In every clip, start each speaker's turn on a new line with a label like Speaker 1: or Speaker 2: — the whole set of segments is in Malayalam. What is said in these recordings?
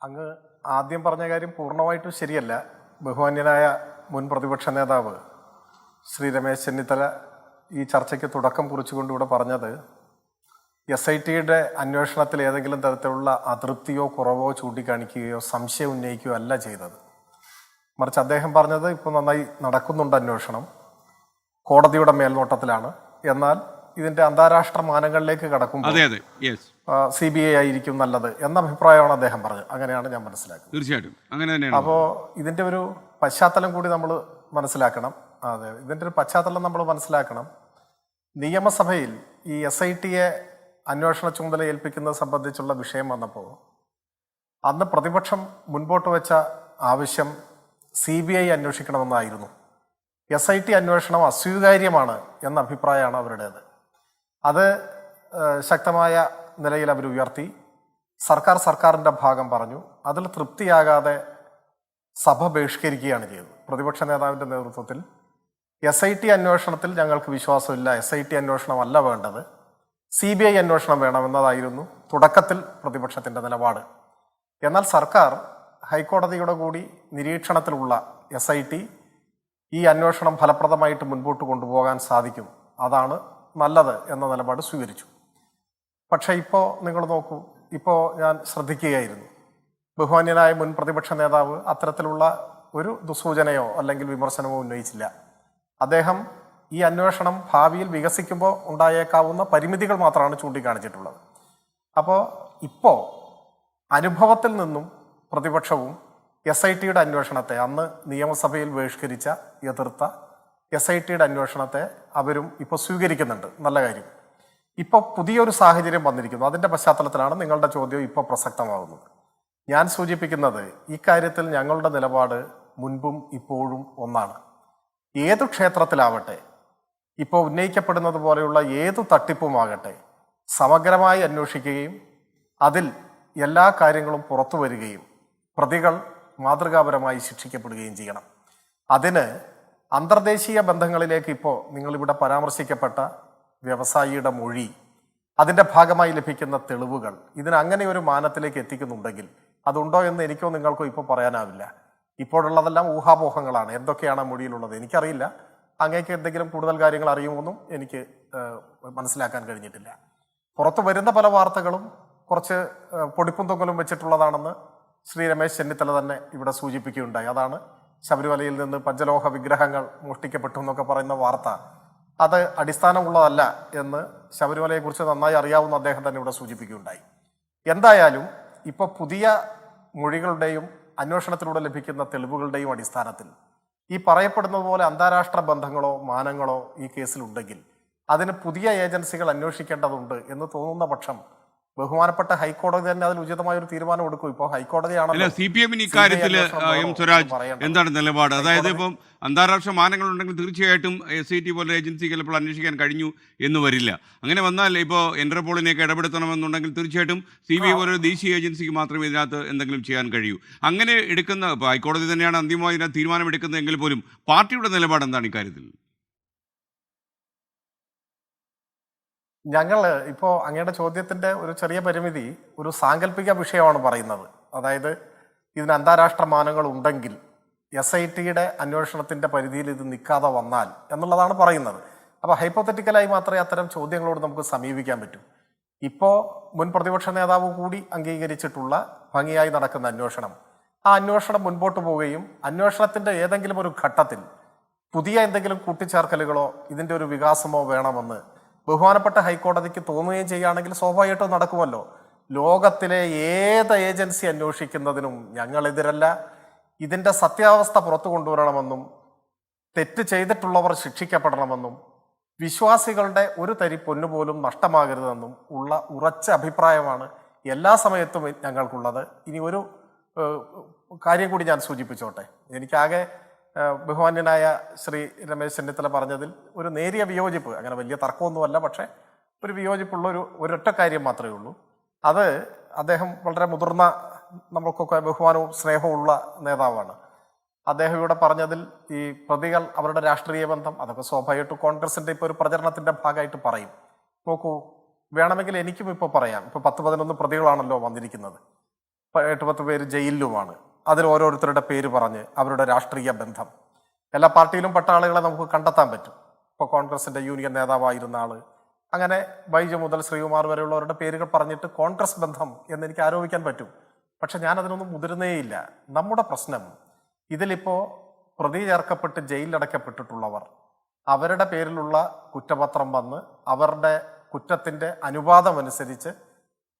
Speaker 1: അങ്ങ് ആദ്യം പറഞ്ഞ കാര്യം പൂർണ്ണമായിട്ടും ശരിയല്ല. ബഹുമാന്യനായ മുൻ പ്രതിപക്ഷ നേതാവ് ശ്രീ രമേശ് ചെന്നിത്തല ഈ ചർച്ചയ്ക്ക് തുടക്കം കുറിച്ചുകൊണ്ട് ഇവിടെ പറഞ്ഞത് SITയുടെ അന്വേഷണത്തിൽ ഏതെങ്കിലും തരത്തിലുള്ള അതൃപ്തിയോ കുറവോ ചൂണ്ടിക്കാണിക്കുകയോ സംശയം ഉന്നയിക്കുകയോ അല്ല ചെയ്തത്. മറിച്ച് അദ്ദേഹം പറഞ്ഞത് ഇപ്പോൾ നന്നായി നടക്കുന്നുണ്ട് അന്വേഷണം, കോടതിയുടെ മേൽനോട്ടത്തിലാണ്, എന്നാൽ ഇതിൻ്റെ അന്താരാഷ്ട്ര മാനങ്ങളിലേക്ക് കടക്കുമ്പോൾ CBI ആയിരിക്കും നല്ലത് എന്ന അഭിപ്രായമാണ് അദ്ദേഹം പറഞ്ഞത്. അങ്ങനെയാണ് ഞാൻ മനസ്സിലാക്കുന്നത്.
Speaker 2: തീർച്ചയായിട്ടും അങ്ങനെ തന്നെയാണ്.
Speaker 1: അപ്പോൾ ഇതിൻ്റെ ഒരു പശ്ചാത്തലം കൂടി നമ്മൾ മനസ്സിലാക്കണം. അതെ, ഇതിൻ്റെ ഒരു പശ്ചാത്തലം നമ്മൾ മനസ്സിലാക്കണം. നിയമസഭയിൽ ഈ SITയെ അന്വേഷണ ചുമതല ഏൽപ്പിക്കുന്നത് സംബന്ധിച്ചുള്ള വിഷയം വന്നപ്പോൾ അന്ന് പ്രതിപക്ഷം മുൻപോട്ട് വെച്ച ആവശ്യം CBI അന്വേഷിക്കണമെന്നായിരുന്നു. SIT അന്വേഷണം അസ്വീകാര്യമാണ് എന്ന അഭിപ്രായമാണ് അവരുടേത്. അത് ശക്തമായ നിലയിൽ അവർ ഉയർത്തി. സർക്കാരിൻ്റെ ഭാഗം പറഞ്ഞു. അതിൽ തൃപ്തിയാകാതെ സഭ ബഹിഷ്കരിക്കുകയാണ് ചെയ്തത്. പ്രതിപക്ഷ നേതാവിൻ്റെ നേതൃത്വത്തിൽ SIT അന്വേഷണത്തിൽ ഞങ്ങൾക്ക് വിശ്വാസമില്ല, SIT അന്വേഷണമല്ല വേണ്ടത്, CBI അന്വേഷണം വേണമെന്നതായിരുന്നു തുടക്കത്തിൽ പ്രതിപക്ഷത്തിൻ്റെ നിലപാട്. എന്നാൽ സർക്കാർ ഹൈക്കോടതിയുടെ കൂടി നിരീക്ഷണത്തിലുള്ള SIT ഈ അന്വേഷണം ഫലപ്രദമായിട്ട് മുൻപോട്ട് കൊണ്ടുപോകാൻ സാധിക്കും, അതാണ് നല്ലത് എന്ന നിലപാട് സ്വീകരിച്ചു. പക്ഷേ ഇപ്പോൾ നിങ്ങൾ നോക്കൂ, ഇപ്പോൾ ഞാൻ ശ്രദ്ധിക്കുകയായിരുന്നു, ബഹുമാന്യനായ മുൻ പ്രതിപക്ഷ നേതാവ് അത്തരത്തിലുള്ള ഒരു ദുസൂചനയോ അല്ലെങ്കിൽ വിമർശനമോ ഉന്നയിച്ചില്ല. അദ്ദേഹം ഈ അന്വേഷണം ഭാവിയിൽ വികസിക്കുമ്പോൾ ഉണ്ടായേക്കാവുന്ന പരിമിതികൾ മാത്രമാണ് ചൂണ്ടിക്കാണിച്ചിട്ടുള്ളത്. അപ്പോൾ ഇപ്പോൾ അനുഭവത്തിൽ നിന്നും പ്രതിപക്ഷവും SITയുടെ അന്വേഷണത്തെ, അന്ന് നിയമസഭയിൽ ബഹിഷ്കരിച്ച എതിർത്ത SITയുടെ അന്വേഷണത്തെ അവരും ഇപ്പോൾ സ്വീകരിക്കുന്നുണ്ട്. നല്ല കാര്യം. ഇപ്പോൾ പുതിയൊരു സാഹചര്യം വന്നിരിക്കുന്നു. അതിൻ്റെ പശ്ചാത്തലത്തിലാണ് നിങ്ങളുടെ ചോദ്യം ഇപ്പോൾ പ്രസക്തമാകുന്നത്. ഞാൻ സൂചിപ്പിക്കുന്നത് ഇക്കാര്യത്തിൽ ഞങ്ങളുടെ നിലപാട് മുൻപും ഇപ്പോഴും ഒന്നാണ്. ഏതു ക്ഷേത്രത്തിലാവട്ടെ, ഇപ്പോൾ ഉന്നയിക്കപ്പെടുന്നത് പോലെയുള്ള ഏതു തട്ടിപ്പുമാകട്ടെ, സമഗ്രമായി അന്വേഷിക്കുകയും അതിൽ എല്ലാ കാര്യങ്ങളും പുറത്തു വരികയും പ്രതികൾ മാതൃകാപരമായി ശിക്ഷിക്കപ്പെടുകയും ചെയ്യണം. അതിന് അന്തർദേശീയ ബന്ധങ്ങളിലേക്ക് ഇപ്പോൾ നിങ്ങളിവിടെ പരാമർശിക്കപ്പെട്ട വ്യവസായിയുടെ മൊഴി, അതിൻ്റെ ഭാഗമായി ലഭിക്കുന്ന തെളിവുകൾ, ഇതിനങ്ങനെ ഒരു മാനത്തിലേക്ക് എത്തിക്കുന്നുണ്ടെങ്കിൽ അതുണ്ടോ എന്ന് എനിക്കോ നിങ്ങൾക്കോ ഇപ്പോൾ പറയാനാവില്ല. ഇപ്പോഴുള്ളതെല്ലാം ഊഹാപോഹങ്ങളാണ്. എന്തൊക്കെയാണ് ആ മൊഴിയിലുള്ളത് എനിക്കറിയില്ല. അങ്ങേക്ക് എന്തെങ്കിലും കൂടുതൽ കാര്യങ്ങൾ അറിയുമെന്നും എനിക്ക് മനസ്സിലാക്കാൻ കഴിഞ്ഞിട്ടില്ല. പുറത്തു വരുന്ന പല വാർത്തകളും കുറച്ച് പൊടിപ്പും തൊങ്ങലും വെച്ചിട്ടുള്ളതാണെന്ന് ശ്രീ രമേശ് ചെന്നിത്തല തന്നെ ഇവിടെ സൂചിപ്പിക്കുകയുണ്ടായി. അതാണ് ശബരിമലയിൽ നിന്ന് പഞ്ചലോഹ വിഗ്രഹങ്ങൾ മോഷ്ടിക്കപ്പെട്ടു എന്നൊക്കെ പറയുന്ന വാർത്ത. അത് അടിസ്ഥാനമുള്ളതല്ല എന്ന് ശബരിമലയെക്കുറിച്ച് നന്നായി അറിയാവുന്ന അദ്ദേഹം തന്നെ ഇവിടെ സൂചിപ്പിക്കുകയുണ്ടായി. എന്തായാലും ഇപ്പോൾ പുതിയ മൊഴികളുടെയും അന്വേഷണത്തിലൂടെ ലഭിക്കുന്ന തെളിവുകളുടെയും അടിസ്ഥാനത്തിൽ ഈ പറയപ്പെടുന്നത് പോലെ അന്താരാഷ്ട്ര ബന്ധങ്ങളോ മാനങ്ങളോ ഈ കേസിലുണ്ടെങ്കിൽ അതിന് പുതിയ ഏജൻസികൾ അന്വേഷിക്കേണ്ടതുണ്ട് എന്ന് തോന്നുന്ന പക്ഷം ബഹുമാനപ്പെട്ട ഹൈക്കോടതി തന്നെ അതിൽ ഉചിതമായ ഒരു തീരുമാനം എടുക്കും. ഇപ്പോൾ ഹൈക്കോടതിയാണല്ലോ.
Speaker 2: CPM ഇക്കാര്യത്തിൽ എം സ്വരാജ് എന്താണ് നിലപാട്? അതായത് ഇപ്പം അന്താരാഷ്ട്ര മാനങ്ങളുണ്ടെങ്കിൽ തീർച്ചയായിട്ടും SIT പോലെ ഏജൻസി ചിലപ്പോൾ അന്വേഷിക്കാൻ കഴിഞ്ഞു എന്ന് വരില്ല. അങ്ങനെ വന്നാൽ ഇപ്പോൾ ഇന്റർപോളിനെയൊക്കെ ഇടപെടുത്തണമെന്നുണ്ടെങ്കിൽ തീർച്ചയായിട്ടും CBI പോലൊരു ദേശീയ ഏജൻസിക്ക് മാത്രമേ ഇതിനകത്ത് എന്തെങ്കിലും ചെയ്യാൻ കഴിയൂ. അങ്ങനെ എടുക്കുന്ന ഇപ്പോൾ ഹൈക്കോടതി തന്നെയാണ് അന്തിമമായി ഇതിനകത്ത് തീരുമാനമെടുക്കുന്നതെങ്കിൽ പോലും പാർട്ടിയുടെ നിലപാട് എന്താണ് ഇക്കാര്യത്തിൽ?
Speaker 1: ഞങ്ങൾ ഇപ്പോൾ അങ്ങയുടെ ചോദ്യത്തിൻ്റെ ഒരു ചെറിയ പരിമിതി ഒരു സാങ്കല്പിക വിഷയമാണ് പറയുന്നത്. അതായത് ഇതിന് അന്താരാഷ്ട്ര മാനങ്ങൾ ഉണ്ടെങ്കിൽ SITയുടെ അന്വേഷണത്തിൻ്റെ പരിധിയിൽ ഇത് നിൽക്കാതെ വന്നാൽ എന്നുള്ളതാണ് പറയുന്നത്. അപ്പോൾ ഹൈപ്പോത്തറ്റിക്കലായി മാത്രമേ അത്തരം ചോദ്യങ്ങളോട് നമുക്ക് സമീപിക്കാൻ പറ്റൂ. ഇപ്പോൾ മുൻ പ്രതിപക്ഷ നേതാവ് കൂടി അംഗീകരിച്ചിട്ടുള്ള ഭംഗിയായി നടക്കുന്ന അന്വേഷണം, ആ അന്വേഷണം മുൻപോട്ട് പോവുകയും അന്വേഷണത്തിൻ്റെ ഏതെങ്കിലും ഒരു ഘട്ടത്തിൽ പുതിയ എന്തെങ്കിലും കൂട്ടിച്ചേർക്കലുകളോ ഇതിൻ്റെ ഒരു വികാസമോ വേണമെന്ന് ബഹുമാനപ്പെട്ട ഹൈക്കോടതിക്ക് തോന്നുകയും ചെയ്യുകയാണെങ്കിൽ സ്വാഭാവികമായിട്ടും നടക്കുമല്ലോ. ലോകത്തിലെ ഏത് ഏജൻസി അന്വേഷിക്കുന്നതിനും ഞങ്ങളെതിരല്ല. ഇതിൻ്റെ സത്യാവസ്ഥ പുറത്തു കൊണ്ടുവരണമെന്നും തെറ്റ് ചെയ്തിട്ടുള്ളവർ ശിക്ഷിക്കപ്പെടണമെന്നും വിശ്വാസികളുടെ ഒരു തരി പൊന്നുപോലും നഷ്ടമാകരുതെന്നും ഉള്ള ഉറച്ച അഭിപ്രായമാണ് എല്ലാ സമയത്തും ഞങ്ങൾക്കുള്ളത്. ഇനി ഒരു കാര്യം കൂടി ഞാൻ സൂചിപ്പിച്ചോട്ടെ. എനിക്കാകെ ബഹുമാന്യനായ ശ്രീ രമേശ് ചെന്നിത്തല പറഞ്ഞതിൽ ഒരു നേരിയ വിയോജിപ്പ്, അങ്ങനെ വലിയ തർക്കമൊന്നുമല്ല, പക്ഷേ ഒരു വിയോജിപ്പുള്ള ഒരൊറ്റ കാര്യം മാത്രമേ ഉള്ളൂ. അത് അദ്ദേഹം വളരെ മുതിർന്ന, നമ്മൾക്കൊക്കെ ബഹുമാനവും സ്നേഹവും ഉള്ള നേതാവാണ്. അദ്ദേഹം ഇവിടെ പറഞ്ഞതിൽ ഈ പ്രതികൾ അവരുടെ രാഷ്ട്രീയ ബന്ധം അതൊക്കെ സ്വാഭാവികമായിട്ടും കോൺഗ്രസിൻ്റെ ഇപ്പോൾ ഒരു പ്രചരണത്തിൻ്റെ ഭാഗമായിട്ട് പറയും. നോക്കൂ, വേണമെങ്കിൽ എനിക്കും ഇപ്പോൾ പറയാം, ഇപ്പോൾ 10-11 പ്രതികളാണല്ലോ വന്നിരിക്കുന്നത്. 8-10 പേര് ജയിലിലുമാണ്. അതിൽ ഓരോരുത്തരുടെ പേര് പറഞ്ഞ് അവരുടെ രാഷ്ട്രീയ ബന്ധം എല്ലാ പാർട്ടിയിലും പെട്ട ആളുകളെ നമുക്ക് കണ്ടെത്താൻ പറ്റും. ഇപ്പോൾ കോൺഗ്രസിൻ്റെ യൂണിയൻ നേതാവായിരുന്ന ആൾ, അങ്ങനെ ബൈജു മുതൽ ശ്രീകുമാർ വരെയുള്ളവരുടെ പേരുകൾ പറഞ്ഞിട്ട് കോൺഗ്രസ് ബന്ധം എന്നെനിക്ക് ആരോപിക്കാൻ പറ്റും. പക്ഷെ ഞാനതിനൊന്നും മുതിരുന്നേയില്ല. നമ്മുടെ പ്രശ്നം ഇതിലിപ്പോൾ പ്രതി ചേർക്കപ്പെട്ട് ജയിലിലടക്കപ്പെട്ടിട്ടുള്ളവർ, അവരുടെ പേരിലുള്ള കുറ്റപത്രം വന്ന് അവരുടെ കുറ്റത്തിൻ്റെ അനുപാതമനുസരിച്ച്,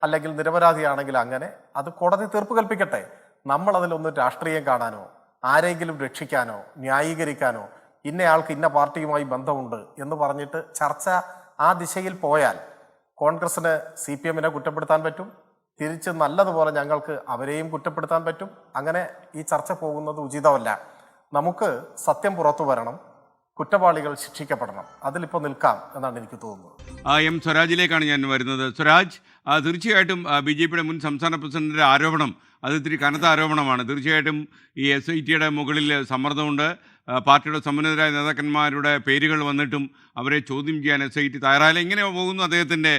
Speaker 1: അല്ലെങ്കിൽ നിരപരാധിയാണെങ്കിൽ അങ്ങനെ, അത് കോടതി തീർപ്പ് കൽപ്പിക്കട്ടെ. നമ്മളതിലൊന്നും രാഷ്ട്രീയം കാണാനോ ആരെങ്കിലും രക്ഷിക്കാനോ ന്യായീകരിക്കാനോ ഇന്നയാൾക്ക് ഇന്ന പാർട്ടിയുമായി ബന്ധമുണ്ട് എന്ന് പറഞ്ഞിട്ട് ചർച്ച ആ ദിശയിൽ പോയാൽ കോൺഗ്രസിന് CPM-നെ കുറ്റപ്പെടുത്താൻ പറ്റും, തിരിച്ച് നല്ലതുപോലെ ഞങ്ങൾക്ക് അവരെയും കുറ്റപ്പെടുത്താൻ പറ്റും. അങ്ങനെ ഈ ചർച്ച പോകുന്നത് ഉചിതമല്ല. നമുക്ക് സത്യം പുറത്തു വരണം, കുറ്റവാളികൾ ശിക്ഷിക്കപ്പെടണം. അതിലിപ്പോൾ നിൽക്കാം എന്നാണ് എനിക്ക് തോന്നുന്നത്.
Speaker 2: എം സ്വരാജിലേക്കാണ് ഞാൻ വരുന്നത്. സ്വരാജ്, തീർച്ചയായിട്ടും BJP-യുടെ മുൻ സംസ്ഥാന പ്രസിഡന്റിൻ്റെ ആരോപണം അത് ഇത്തിരി കനത്ത ആരോപണമാണ്. തീർച്ചയായിട്ടും ഈ SIT-യുടെ മുകളിൽ സമ്മർദ്ദമുണ്ട്. പാർട്ടിയുടെ സമ്മന്നതരായ നേതാക്കന്മാരുടെ പേരുകൾ വന്നിട്ടും അവരെ ചോദ്യം ചെയ്യാൻ SIT തയ്യാറായാലും ഇങ്ങനെ പോകുന്നു അദ്ദേഹത്തിൻ്റെ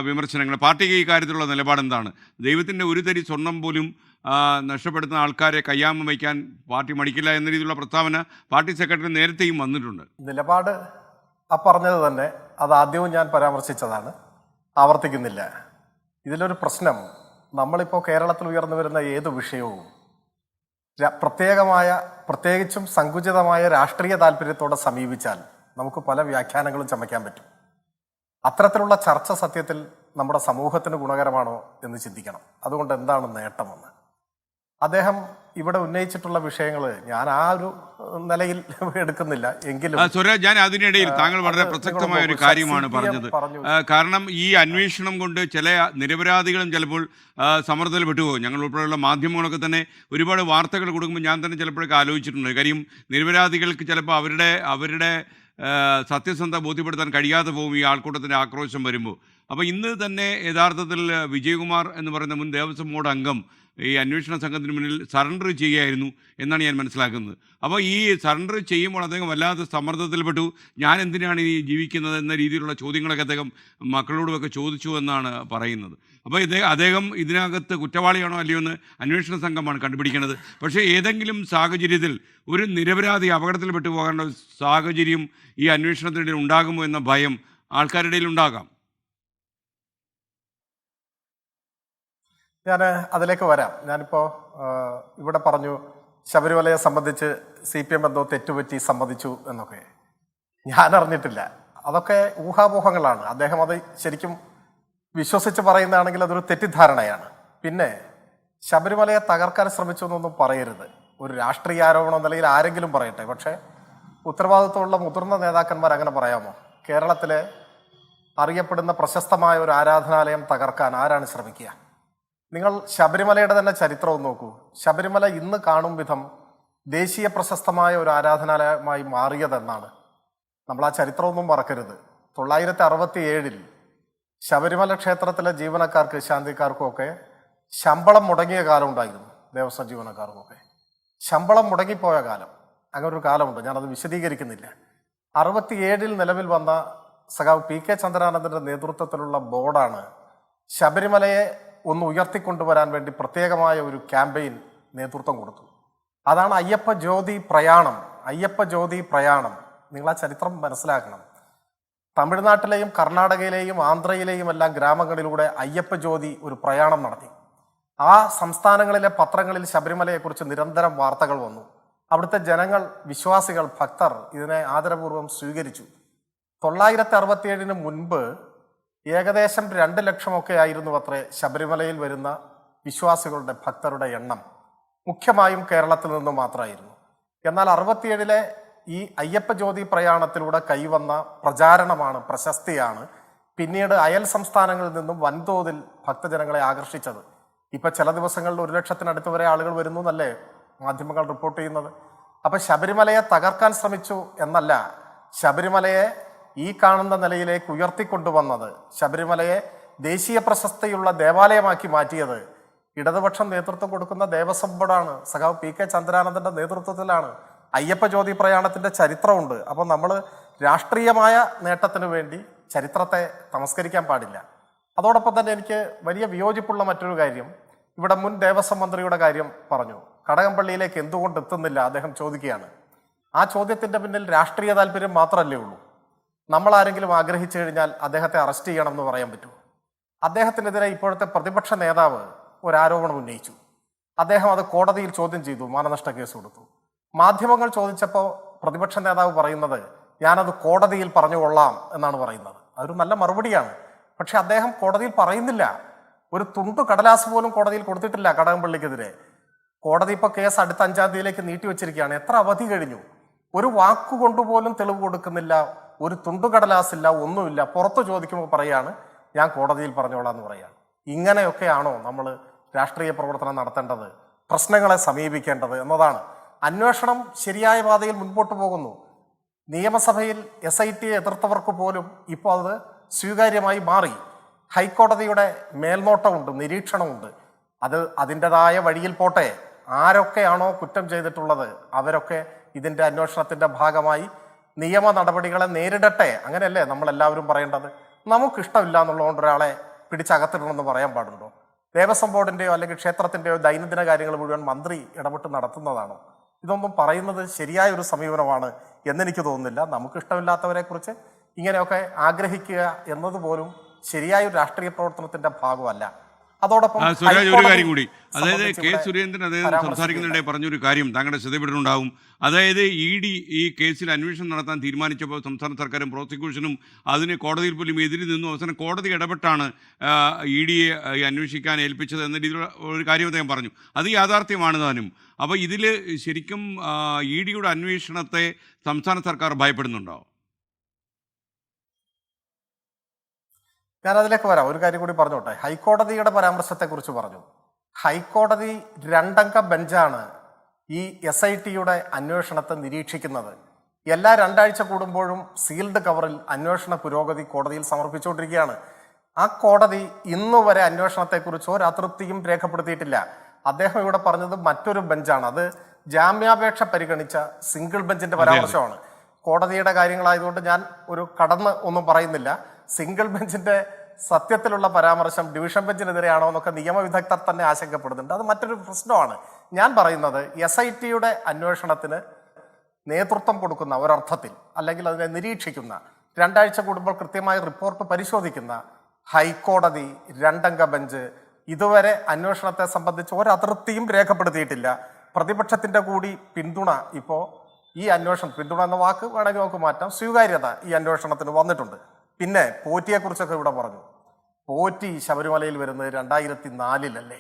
Speaker 2: വിമർശനങ്ങൾ. പാർട്ടിക്ക് ഈ കാര്യത്തിലുള്ള നിലപാടെന്താണ്? ദൈവത്തിൻ്റെ ഒരു തരി സ്വർണം പോലും നഷ്ടപ്പെടുത്തുന്ന ആൾക്കാരെ കയ്യാമം വയ്ക്കാൻ പാർട്ടി മടിക്കില്ല എന്ന രീതിയിലുള്ള പ്രസ്താവന പാർട്ടി സെക്രട്ടറി നേരത്തെയും വന്നിട്ടുണ്ട്.
Speaker 1: നിലപാട് പറഞ്ഞത് തന്നെ അത് ആദ്യവും ഞാൻ പരാമർശിച്ചതാണ്, ആവർത്തിക്കുന്നില്ല. ഇതിലൊരു പ്രശ്നം, നമ്മളിപ്പോൾ കേരളത്തിൽ ഉയർന്നു വരുന്ന ഏത് വിഷയവും പ്രത്യേകിച്ചും സങ്കുചിതമായ രാഷ്ട്രീയ താല്പര്യത്തോടെ സമീപിച്ചാൽ നമുക്ക് പല വ്യാഖ്യാനങ്ങളും ചമയ്ക്കാൻ പറ്റും. അത്തരത്തിലുള്ള ചർച്ച സത്യത്തിൽ നമ്മുടെ സമൂഹത്തിന് ഗുണകരമാണോ എന്ന് ചിന്തിക്കണം. അതുകൊണ്ട് എന്താണ് നേട്ടമെന്ന് അദ്ദേഹം ഇവിടെ ഉന്നയിച്ചിട്ടുള്ള വിഷയങ്ങൾ ഞാൻ ആ ഒരു നിലയിൽ എടുക്കുന്നില്ല. എങ്കിലും
Speaker 2: സ്വരാജ്, ഞാൻ അതിനിടയിൽ താങ്കൾ വളരെ പ്രസക്തമായ ഒരു കാര്യമാണ് പറഞ്ഞത്. കാരണം ഈ അന്വേഷണം കൊണ്ട് ചില നിരപരാധികളും ചിലപ്പോൾ സമ്മർദ്ദത്തിൽ വിട്ടുപോകും. ഞങ്ങൾ ഉൾപ്പെടെയുള്ള മാധ്യമങ്ങളൊക്കെ തന്നെ ഒരുപാട് വാർത്തകൾ കൊടുക്കുമ്പോൾ ഞാൻ തന്നെ ചിലപ്പോഴൊക്കെ ആലോചിച്ചിട്ടുണ്ട്. കാര്യം നിരപരാധികൾക്ക് ചിലപ്പോൾ അവരുടെ സത്യസന്ധത ബോധ്യപ്പെടുത്താൻ കഴിയാതെ പോകും ഈ ആൾക്കൂട്ടത്തിൻ്റെ ആക്രോശം വരുമ്പോൾ. അപ്പോൾ ഇന്ന് തന്നെ യഥാർത്ഥത്തിൽ വിജയകുമാർ എന്ന് പറയുന്ന മുൻ ദേവസ്വം ബോർഡ് അംഗം ഈ അന്വേഷണ സംഘത്തിന് മുന്നിൽ സറണ്ടർ ചെയ്യുകയായിരുന്നു എന്നാണ് ഞാൻ മനസ്സിലാക്കുന്നത്. അപ്പോൾ ഈ സറണ്ടർ ചെയ്യുമ്പോൾ അദ്ദേഹം വല്ലാതെ സമ്മർദ്ദത്തിൽപ്പെട്ടു. ഞാൻ എന്തിനാണ് ഈ ജീവിക്കുന്നത് എന്ന രീതിയിലുള്ള ചോദ്യങ്ങളൊക്കെ അദ്ദേഹം മക്കളോടുമൊക്കെ ചോദിച്ചു എന്നാണ് പറയുന്നത്. അപ്പോൾ അദ്ദേഹം ഇതിനകത്ത് കുറ്റവാളിയാണോ അല്ലയോ എന്ന് അന്വേഷണ സംഘമാണ് കണ്ടുപിടിക്കേണ്ടത്. പക്ഷേ ഏതെങ്കിലും സാഹചര്യത്തിൽ ഒരു നിരപരാധി അപകടത്തിൽപ്പെട്ടു പോകേണ്ട സാഹചര്യം ഈ അന്വേഷണത്തിനിടയിൽ ഉണ്ടാകുമോ എന്ന ഭയം ആൾക്കാരുടെ ഇടയിൽ ഉണ്ടാകാം.
Speaker 1: ഞാൻ അതിലേക്ക് വരാം. ഞാനിപ്പോൾ ഇവിടെ പറഞ്ഞു ശബരിമലയെ സംബന്ധിച്ച് CPM എന്തോ തെറ്റുപറ്റി സമ്മതിച്ചു എന്നൊക്കെ. ഞാൻ അറിഞ്ഞിട്ടില്ല, അതൊക്കെ ഊഹാപോഹങ്ങളാണ്. അദ്ദേഹം അത് ശരിക്കും വിശ്വസിച്ച് പറയുന്നതാണെങ്കിൽ അതൊരു തെറ്റിദ്ധാരണയാണ്. പിന്നെ ശബരിമലയെ തകർക്കാൻ ശ്രമിച്ചു എന്നൊന്നും പറയരുത്. ഒരു രാഷ്ട്രീയ ആരോപണം നിലയിൽ ആരെങ്കിലും പറയട്ടെ, പക്ഷേ ഉത്തരവാദിത്വമുള്ള മുതിർന്ന നേതാക്കന്മാർ അങ്ങനെ പറയാമോ? കേരളത്തിലെ അറിയപ്പെടുന്ന പ്രശസ്തമായ ഒരു ആരാധനാലയം തകർക്കാൻ ആരാണ് ശ്രമിക്കുക? നിങ്ങൾ ശബരിമലയുടെ തന്നെ ചരിത്രവും നോക്കൂ. ശബരിമല ഇന്ന് കാണും വിധം ദേശീയ പ്രശസ്തമായ ഒരു ആരാധനാലയമായി മാറിയതെന്നാണ്. നമ്മൾ ആ ചരിത്രമൊന്നും മറക്കരുത്. 1967 ശബരിമല ക്ഷേത്രത്തിലെ ജീവനക്കാർക്ക്, ശാന്തിക്കാർക്കും ഒക്കെ ശമ്പളം മുടങ്ങിയ കാലം ഉണ്ടായിരുന്നു. ദേവസ്വം ജീവനക്കാർക്കൊക്കെ ശമ്പളം മുടങ്ങിപ്പോയ കാലം, അങ്ങനെ ഒരു കാലമുണ്ട്. ഞാനത് വിശദീകരിക്കുന്നില്ല. 67 നിലവിൽ വന്ന സഖാവ് PK ചന്ദ്രാനന്ദൻ്റെ നേതൃത്വത്തിലുള്ള ബോർഡാണ് ശബരിമലയെ ഒന്ന് ഉയർത്തിക്കൊണ്ടുവരാൻ വേണ്ടി പ്രത്യേകമായ ഒരു ക്യാമ്പയിൻ നേതൃത്വം കൊടുത്തു. അതാണ് അയ്യപ്പ ജ്യോതി പ്രയാണം. അയ്യപ്പ ജ്യോതി പ്രയാണം, നിങ്ങൾ ആ ചരിത്രം മനസ്സിലാക്കണം. തമിഴ്നാട്ടിലെയും കർണാടകയിലെയും ആന്ധ്രയിലെയും എല്ലാം ഗ്രാമങ്ങളിലൂടെ അയ്യപ്പ ജ്യോതി ഒരു പ്രയാണം നടത്തി. ആ സംസ്ഥാനങ്ങളിലെ പത്രങ്ങളിൽ ശബരിമലയെക്കുറിച്ച് നിരന്തരം വാർത്തകൾ വന്നു. അവിടുത്തെ ജനങ്ങൾ, വിശ്വാസികൾ, ഭക്തർ ഇതിനെ ആദരപൂർവ്വം സ്വീകരിച്ചു. 1967 മുൻപ് ഏകദേശം 2 ലക്ഷമൊക്കെ ആയിരുന്നു അത്രേ ശബരിമലയിൽ വരുന്ന വിശ്വാസികളുടെ, ഭക്തരുടെ എണ്ണം. മുഖ്യമായും കേരളത്തിൽ നിന്ന് മാത്രമായിരുന്നു. എന്നാൽ 67 ഈ അയ്യപ്പ ജ്യോതി പ്രയാണത്തിലൂടെ കൈവന്ന പ്രചാരണമാണ്, പ്രശസ്തിയാണ് പിന്നീട് അയൽ സംസ്ഥാനങ്ങളിൽ നിന്നും വൻതോതിൽ ഭക്തജനങ്ങളെ ആകർഷിച്ചത്. ഇപ്പം ചില ദിവസങ്ങളിൽ 1 ലക്ഷത്തിനടുത്ത് വരെ ആളുകൾ വരുന്നു എന്നല്ലേ മാധ്യമങ്ങൾ റിപ്പോർട്ട് ചെയ്യുന്നത്. അപ്പം ശബരിമലയെ തകർക്കാൻ ശ്രമിച്ചു എന്നല്ല, ശബരിമലയെ ഈ കാണുന്ന നിലയിലേക്ക് ഉയർത്തിക്കൊണ്ടുവന്നത്, ശബരിമലയെ ദേശീയ പ്രശസ്തിയുള്ള ദേവാലയമാക്കി മാറ്റിയത് ഇടതുപക്ഷം നേതൃത്വം കൊടുക്കുന്ന ദേവസ്വം ബോർഡാണ്. സഖാവ് PK ചന്ദ്രാനന്ദൻ്റെ നേതൃത്വത്തിലാണ്. അയ്യപ്പ ജ്യോതി പ്രയാണത്തിൻ്റെ ചരിത്രമുണ്ട്. അപ്പം നമ്മൾ രാഷ്ട്രീയമായ നേട്ടത്തിന് വേണ്ടി ചരിത്രത്തെ തമസ്കരിക്കാൻ പാടില്ല. അതോടൊപ്പം തന്നെ എനിക്ക് വലിയ വിയോജിപ്പുള്ള മറ്റൊരു കാര്യം, ഇവിടെ മുൻ ദേവസ്വം മന്ത്രിയുടെ കാര്യം പറഞ്ഞു. കടകംപള്ളിയിലേക്ക് എന്തുകൊണ്ട് എത്തുന്നില്ല അദ്ദേഹം ചോദിക്കുകയാണ്. ആ ചോദ്യത്തിന്റെ പിന്നിൽ രാഷ്ട്രീയ താല്പര്യം മാത്രമല്ലേ ഉള്ളൂ. നമ്മൾ ആരെങ്കിലും ആഗ്രഹിച്ചു കഴിഞ്ഞാൽ അദ്ദേഹത്തെ അറസ്റ്റ് ചെയ്യണം എന്ന് പറയാൻ പറ്റുമോ? അദ്ദേഹത്തിനെതിരെ ഇപ്പോഴത്തെ പ്രതിപക്ഷ നേതാവ് ഒരാരോപണം ഉന്നയിച്ചു. അദ്ദേഹം അത് കോടതിയിൽ ചോദ്യം ചെയ്തു, മാനനഷ്ട കേസ് കൊടുത്തു. മാധ്യമങ്ങൾ ചോദിച്ചപ്പോൾ പ്രതിപക്ഷ നേതാവ് പറയുന്നത് ഞാനത് കോടതിയിൽ പറഞ്ഞുകൊള്ളാം എന്നാണ് പറയുന്നത്. അതൊരു നല്ല മറുപടിയാണ്. പക്ഷെ അദ്ദേഹം കോടതിയിൽ പറയുന്നില്ല. ഒരു തുണ്ടു കടലാസ് പോലും കോടതിയിൽ കൊടുത്തിട്ടില്ല കടകംപള്ളിക്കെതിരെ. കോടതി ഇപ്പോൾ കേസ് അടുത്ത 5-ാം തീയതിയിലേക്ക് നീട്ടിവെച്ചിരിക്കുകയാണ്. എത്ര അവധി കഴിഞ്ഞു? ഒരു വാക്കുകൊണ്ടുപോലും തെളിവ് കൊടുക്കുന്നില്ല. ഒരു തുണ്ടു കടലാസില്ല, ഒന്നുമില്ല. പുറത്ത് ചോദിക്കുമ്പോൾ പറയാണ് ഞാൻ കോടതിയിൽ പറഞ്ഞോളാം എന്ന് പറയാണ്. ഇങ്ങനെയൊക്കെയാണോ നമ്മൾ രാഷ്ട്രീയ പ്രവർത്തനം നടത്തേണ്ടത്, പ്രശ്നങ്ങളെ സമീപിക്കേണ്ടത് എന്നതാണ്. അന്വേഷണം ശരിയായ പാതയിൽ മുൻപോട്ട് പോകുന്നു. നിയമസഭയിൽ SIT എതിർത്തവർക്ക് പോലും ഇപ്പോൾ അത് സ്വീകാര്യമായി മാറി. ഹൈക്കോടതിയുടെ മേൽനോട്ടമുണ്ട്, നിരീക്ഷണമുണ്ട്. അത് അതിൻ്റെതായ വഴിയിൽ പോട്ടെ. ആരൊക്കെയാണോ കുറ്റം ചെയ്തിട്ടുള്ളത് അവരൊക്കെ ഇതിൻ്റെ അന്വേഷണത്തിൻ്റെ ഭാഗമായി നിയമ നടപടികളെ നേരിടട്ടെ. അങ്ങനെയല്ലേ നമ്മളെല്ലാവരും പറയേണ്ടത്? നമുക്കിഷ്ടമില്ല എന്നുള്ളതുകൊണ്ട് ഒരാളെ പിടിച്ചകത്തിടണമെന്ന് പറയാൻ പാടുണ്ടോ? ദേവസ്വം ബോർഡിൻ്റെയോ അല്ലെങ്കിൽ ക്ഷേത്രത്തിൻ്റെയോ ദൈനംദിന കാര്യങ്ങൾ മുഴുവൻ മന്ത്രി ഇടപെട്ട് നടത്തുന്നതാണോ? ഇതൊന്നും പറയുന്നത് ശരിയായ ഒരു സമീപനമാണ് എന്നെനിക്ക് തോന്നുന്നില്ല. നമുക്കിഷ്ടമില്ലാത്തവരെ കുറിച്ച് ഇങ്ങനെയൊക്കെ ആഗ്രഹിക്കുക എന്നതുപോലും ശരിയായ ഒരു രാഷ്ട്രീയ പ്രവർത്തനത്തിന്റെ ഭാഗമല്ല. അതോടൊപ്പം
Speaker 2: സ്വരാജ്, ഒരു കാര്യം കൂടി, അതായത് കെ സുരേന്ദ്രൻ അദ്ദേഹം സംസാരിക്കുന്നതിനിടെ പറഞ്ഞൊരു കാര്യം താങ്കളുടെ ശ്രദ്ധപ്പെട്ടിട്ടുണ്ടാവും. അതായത് ED ഈ കേസിൽ അന്വേഷണം നടത്താൻ തീരുമാനിച്ചപ്പോൾ സംസ്ഥാന സർക്കാരും പ്രോസിക്യൂഷനും അതിന് കോടതിയിൽ പോലും എതിരി നിന്നു. അവസാനം കോടതി ഇടപെട്ടാണ് EDയെ അന്വേഷിക്കാൻ ഏൽപ്പിച്ചത് എന്ന രീതിയിലുള്ള ഒരു കാര്യം അദ്ദേഹം പറഞ്ഞു. അത് യാഥാർത്ഥ്യമാണ് താനും. അപ്പോൾ ഇതിൽ ശരിക്കും EDയുടെ അന്വേഷണത്തെ സംസ്ഥാന സർക്കാർ ഭയപ്പെടുന്നുണ്ടോ?
Speaker 1: ഞാനതിലേക്ക് വരാം. ഒരു കാര്യം കൂടി പറഞ്ഞോട്ടെ. ഹൈക്കോടതിയുടെ പരാമർശത്തെക്കുറിച്ച് പറഞ്ഞു. ഹൈക്കോടതി 2-അംഗ ബെഞ്ചാണ് ഈ SITയുടെ അന്വേഷണത്തെ നിരീക്ഷിക്കുന്നത്. എല്ലാ 2 ആഴ്ച കൂടുമ്പോഴും സീൽഡ് കവറിൽ അന്വേഷണ പുരോഗതി കോടതിയിൽ സമർപ്പിച്ചുകൊണ്ടിരിക്കുകയാണ്. ആ കോടതി ഇന്നുവരെ അന്വേഷണത്തെക്കുറിച്ച് ഒരു അതൃപ്തിയും രേഖപ്പെടുത്തിയിട്ടില്ല. അദ്ദേഹം ഇവിടെ പറഞ്ഞത് മറ്റൊരു ബെഞ്ചാണ്. അത് ജാമ്യാപേക്ഷ പരിഗണിച്ച സിംഗിൾ ബെഞ്ചിന്റെ പരാമർശമാണ്. കോടതിയുടെ കാര്യങ്ങളായതുകൊണ്ട് ഞാൻ ഒരു കടന്ന് ഒന്നും പറയുന്നില്ല. സിംഗിൾ ബെഞ്ചിന്റെ സത്യത്തിലുള്ള പരാമർശം ഡിവിഷൻ ബെഞ്ചിനെതിരെയാണോ എന്നൊക്കെ നിയമവിദഗ്ധർ തന്നെ ആശങ്കപ്പെടുന്നുണ്ട്. അത് മറ്റൊരു പ്രശ്നമാണ്. ഞാൻ പറയുന്നത് SITയുടെ അന്വേഷണത്തിന് നേതൃത്വം കൊടുക്കുന്ന ഒരർത്ഥത്തിൽ, അല്ലെങ്കിൽ അതിനെ നിരീക്ഷിക്കുന്ന, 2 ആഴ്ച കൂടുമ്പോൾ കൃത്യമായി റിപ്പോർട്ട് പരിശോധിക്കുന്ന ഹൈക്കോടതി 2-അംഗ ബെഞ്ച് ഇതുവരെ അന്വേഷണത്തെ സംബന്ധിച്ച് ഒരു അതൃപ്തിയും രേഖപ്പെടുത്തിയിട്ടില്ല. പ്രതിപക്ഷത്തിന്റെ കൂടി പിന്തുണ ഇപ്പോൾ ഈ അന്വേഷണം, പിന്തുണ എന്ന വാക്ക് വേണമെങ്കിൽ നമുക്ക് മാറ്റാം, സ്വീകാര്യത ഈ അന്വേഷണത്തിന് വന്നിട്ടുണ്ട്. പിന്നെ പോറ്റിയെക്കുറിച്ചൊക്കെ ഇവിടെ പറഞ്ഞു. പോറ്റി ശബരിമലയിൽ വരുന്നത് 2004-ലല്ലേ?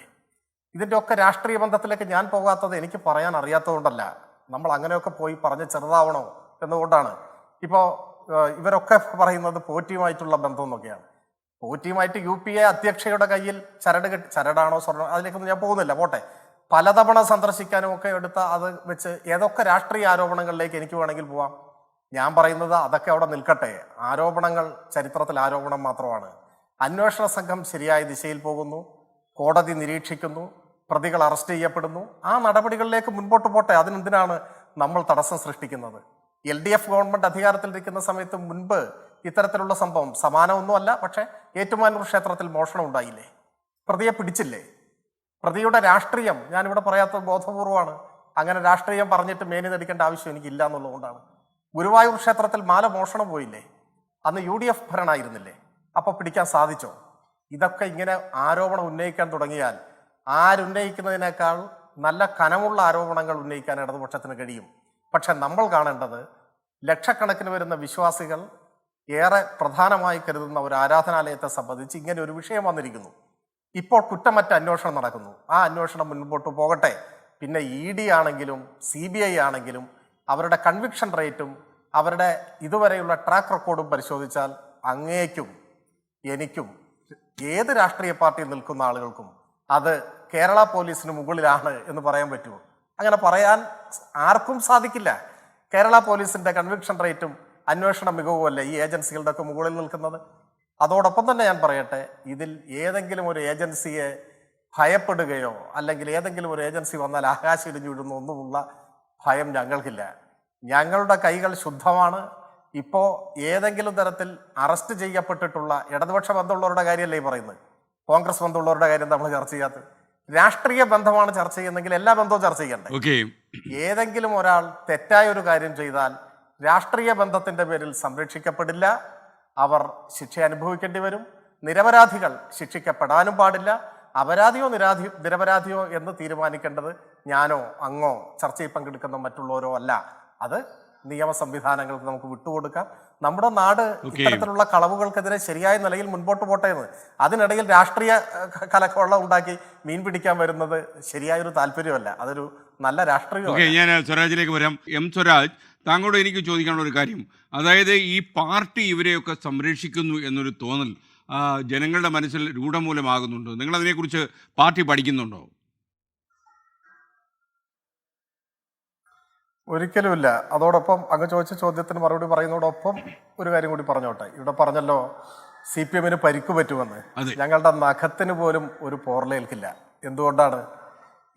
Speaker 1: ഇതിൻ്റെ ഒക്കെ രാഷ്ട്രീയ ബന്ധത്തിലേക്ക് ഞാൻ പോകാത്തത് എനിക്ക് പറയാൻ അറിയാത്തതുകൊണ്ടല്ല. നമ്മൾ അങ്ങനെയൊക്കെ പോയി പറഞ്ഞ് ചെറുതാവണോ എന്നുകൊണ്ടാണ്. ഇപ്പോൾ ഇവരൊക്കെ പറയുന്നത് പോറ്റിയുമായിട്ടുള്ള ബന്ധം എന്നൊക്കെയാണ്. പോറ്റിയുമായിട്ട് UPA അധ്യക്ഷയുടെ കയ്യിൽ ചരടാണോ സ്വർണ്ണം, അതിലേക്കൊന്നും ഞാൻ പോകുന്നില്ല, പോട്ടെ. പലതവണ സന്ദർശിക്കാനും ഒക്കെ എടുത്ത അത് വെച്ച് ഏതൊക്കെ രാഷ്ട്രീയ ആരോപണങ്ങളിലേക്ക് എനിക്ക് വേണമെങ്കിൽ പോവാം. ഞാൻ പറയുന്നത് അതൊക്കെ അവിടെ നിൽക്കട്ടെ. ആരോപണങ്ങൾ ചരിത്രത്തിൽ ആരോപണം മാത്രമാണ്. അന്വേഷണ സംഘം ശരിയായ ദിശയിൽ പോകുന്നു, കോടതി നിരീക്ഷിക്കുന്നു, പ്രതികൾ അറസ്റ്റ് ചെയ്യപ്പെടുന്നു. ആ നടപടികളിലേക്ക് മുൻപോട്ട് പോട്ടെ. അതിനെന്തിനാണ് നമ്മൾ തടസ്സം സൃഷ്ടിക്കുന്നത്? LDF ഗവൺമെന്റ് അധികാരത്തിലിരിക്കുന്ന സമയത്ത് മുൻപ് ഇത്തരത്തിലുള്ള സംഭവം സമാനമൊന്നുമല്ല, പക്ഷെ ഏറ്റുമാനൂർ ക്ഷേത്രത്തിൽ മോഷണം ഉണ്ടായില്ലേ? പ്രതിയെ പിടിച്ചില്ലേ? പ്രതിയുടെ രാഷ്ട്രീയം ഞാനിവിടെ പറയാത്തത് ബോധപൂർവമാണ്. അങ്ങനെ രാഷ്ട്രീയം പറഞ്ഞിട്ട് മേനി നടിക്കേണ്ട ആവശ്യം എനിക്കില്ല എന്നുള്ളതുകൊണ്ടാണ്. ഗുരുവായൂർ ക്ഷേത്രത്തിൽ മാല മോഷണം പോയില്ലേ? അന്ന് UDF ഭരണമായിരുന്നില്ലേ? അപ്പോൾ പിടിക്കാൻ സാധിച്ചോ? ഇതൊക്കെ ഇങ്ങനെ ആരോപണം ഉന്നയിക്കാൻ തുടങ്ങിയാൽ ആരുന്നയിക്കുന്നതിനേക്കാൾ നല്ല കനമുള്ള ആരോപണങ്ങൾ ഉന്നയിക്കാൻ ഇടതുപക്ഷത്തിന് കഴിയും. പക്ഷെ നമ്മൾ കാണേണ്ടത് ലക്ഷക്കണക്കിന് വരുന്ന വിശ്വാസികൾ ഏറെ പ്രധാനമായി കരുതുന്ന ഒരു ആരാധനാലയത്തെ സംബന്ധിച്ച് ഇങ്ങനെ ഒരു വിഷയം വന്നിരിക്കുന്നു. ഇപ്പോൾ കുറ്റമറ്റ അന്വേഷണം നടക്കുന്നു. ആ അന്വേഷണം മുൻപോട്ട് പോകട്ടെ. പിന്നെ ED ആണെങ്കിലും CBI ആണെങ്കിലും അവരുടെ കൺവിക്ഷൻ റേറ്റും അവരുടെ ഇതുവരെയുള്ള ട്രാക്ക് റെക്കോർഡും പരിശോധിച്ചാൽ അങ്ങേക്കും എനിക്കും ഏത് രാഷ്ട്രീയ പാർട്ടിയിൽ നിൽക്കുന്ന ആളുകൾക്കും അത് കേരള പോലീസിന് മുകളിലാണ് എന്ന് പറയാൻ പറ്റുമോ? അങ്ങനെ പറയാൻ ആർക്കും സാധിക്കില്ല. കേരള പോലീസിന്റെ കൺവിക്ഷൻ റേറ്റും അന്വേഷണ മികവുമല്ലേ ഈ ഏജൻസികളുടെ ഒക്കെ മുകളിൽ നിൽക്കുന്നത്. അതോടൊപ്പം തന്നെ ഞാൻ പറയട്ടെ, ഇതിൽ ഏതെങ്കിലും ഒരു ഏജൻസിയെ ഭയപ്പെടുകയോ അല്ലെങ്കിൽ ഏതെങ്കിലും ഒരു ഏജൻസി വന്നാൽ ആകാശിടിഞ്ഞു വിടുന്ന ഒന്നുമുള്ള ഭയം ഞങ്ങൾക്കില്ല. ഞങ്ങളുടെ കൈകൾ ശുദ്ധമാണ്. ഇപ്പോൾ ഏതെങ്കിലും തരത്തിൽ അറസ്റ്റ് ചെയ്യപ്പെട്ടിട്ടുള്ള ഇടതുപക്ഷ ബന്ധമുള്ളവരുടെ കാര്യമല്ലേ ഈ പറയുന്നത്? കോൺഗ്രസ് ബന്ധമുള്ളവരുടെ കാര്യം നമ്മൾ ചർച്ച ചെയ്യാത്തത്. രാഷ്ട്രീയ ബന്ധമാണ് ചർച്ച ചെയ്യുന്നെങ്കിൽ എല്ലാ ബന്ധവും ചർച്ച ചെയ്യണ്ടേ?
Speaker 2: ഓക്കെ,
Speaker 1: ഏതെങ്കിലും ഒരാൾ തെറ്റായ ഒരു കാര്യം ചെയ്താൽ രാഷ്ട്രീയ ബന്ധത്തിന്റെ പേരിൽ സംരക്ഷിക്കപ്പെടില്ല, അവർ ശിക്ഷ അനുഭവിക്കേണ്ടി വരും. നിരപരാധികൾ ശിക്ഷിക്കപ്പെടാനും പാടില്ല. അപരാധിയോ നിരപരാധിയോ എന്ന് തീരുമാനിക്കേണ്ടത് ഞാനോ അങ്ങോ ചർച്ചയിൽ പങ്കെടുക്കുന്ന മറ്റുള്ളവരോ അല്ല. അത് നിയമ സംവിധാനങ്ങൾക്ക് നമുക്ക് വിട്ടുകൊടുക്കാം. നമ്മുടെ നാട് ഇത്തരത്തിലുള്ള കളവുകൾക്കെതിരെ ശരിയായ നിലയിൽ മുൻപോട്ട് പോട്ടെ എന്ന്. അതിനിടയിൽ രാഷ്ട്രീയ കലക്കൊള്ള ഉണ്ടാക്കി മീൻ പിടിക്കാൻ വരുന്നത് ശരിയായൊരു താല്പര്യമല്ല. അതൊരു നല്ല രാഷ്ട്രീയം.
Speaker 2: ഞാൻ സ്വരാജിലേക്ക് വരാം. എം സ്വരാജ്, താങ്കളോട് എനിക്ക് ചോദിക്കാനുള്ള ഒരു കാര്യം, അതായത് ഈ പാർട്ടി ഇവരെയൊക്കെ സംരക്ഷിക്കുന്നു എന്നൊരു തോന്നൽ ജനങ്ങളുടെ മനസ്സിൽ രൂഢമൂലമാകുന്നുണ്ടോ? നിങ്ങൾ അതിനെക്കുറിച്ച് പാർട്ടി പഠിക്കുന്നുണ്ടോ?
Speaker 1: ഒരിക്കലുമില്ല. അതോടൊപ്പം അങ്ങ് ചോദിച്ച ചോദ്യത്തിന് മറുപടി പറയുന്നതോടൊപ്പം ഒരു കാര്യം കൂടി പറഞ്ഞോട്ടെ. ഇവിടെ പറഞ്ഞല്ലോ CPM-ന് പരിക്ക് പറ്റുമെന്ന്. ഞങ്ങളുടെ നഖത്തിന് പോലും ഒരു പോറലേൽക്കില്ല. എന്തുകൊണ്ടാണ്?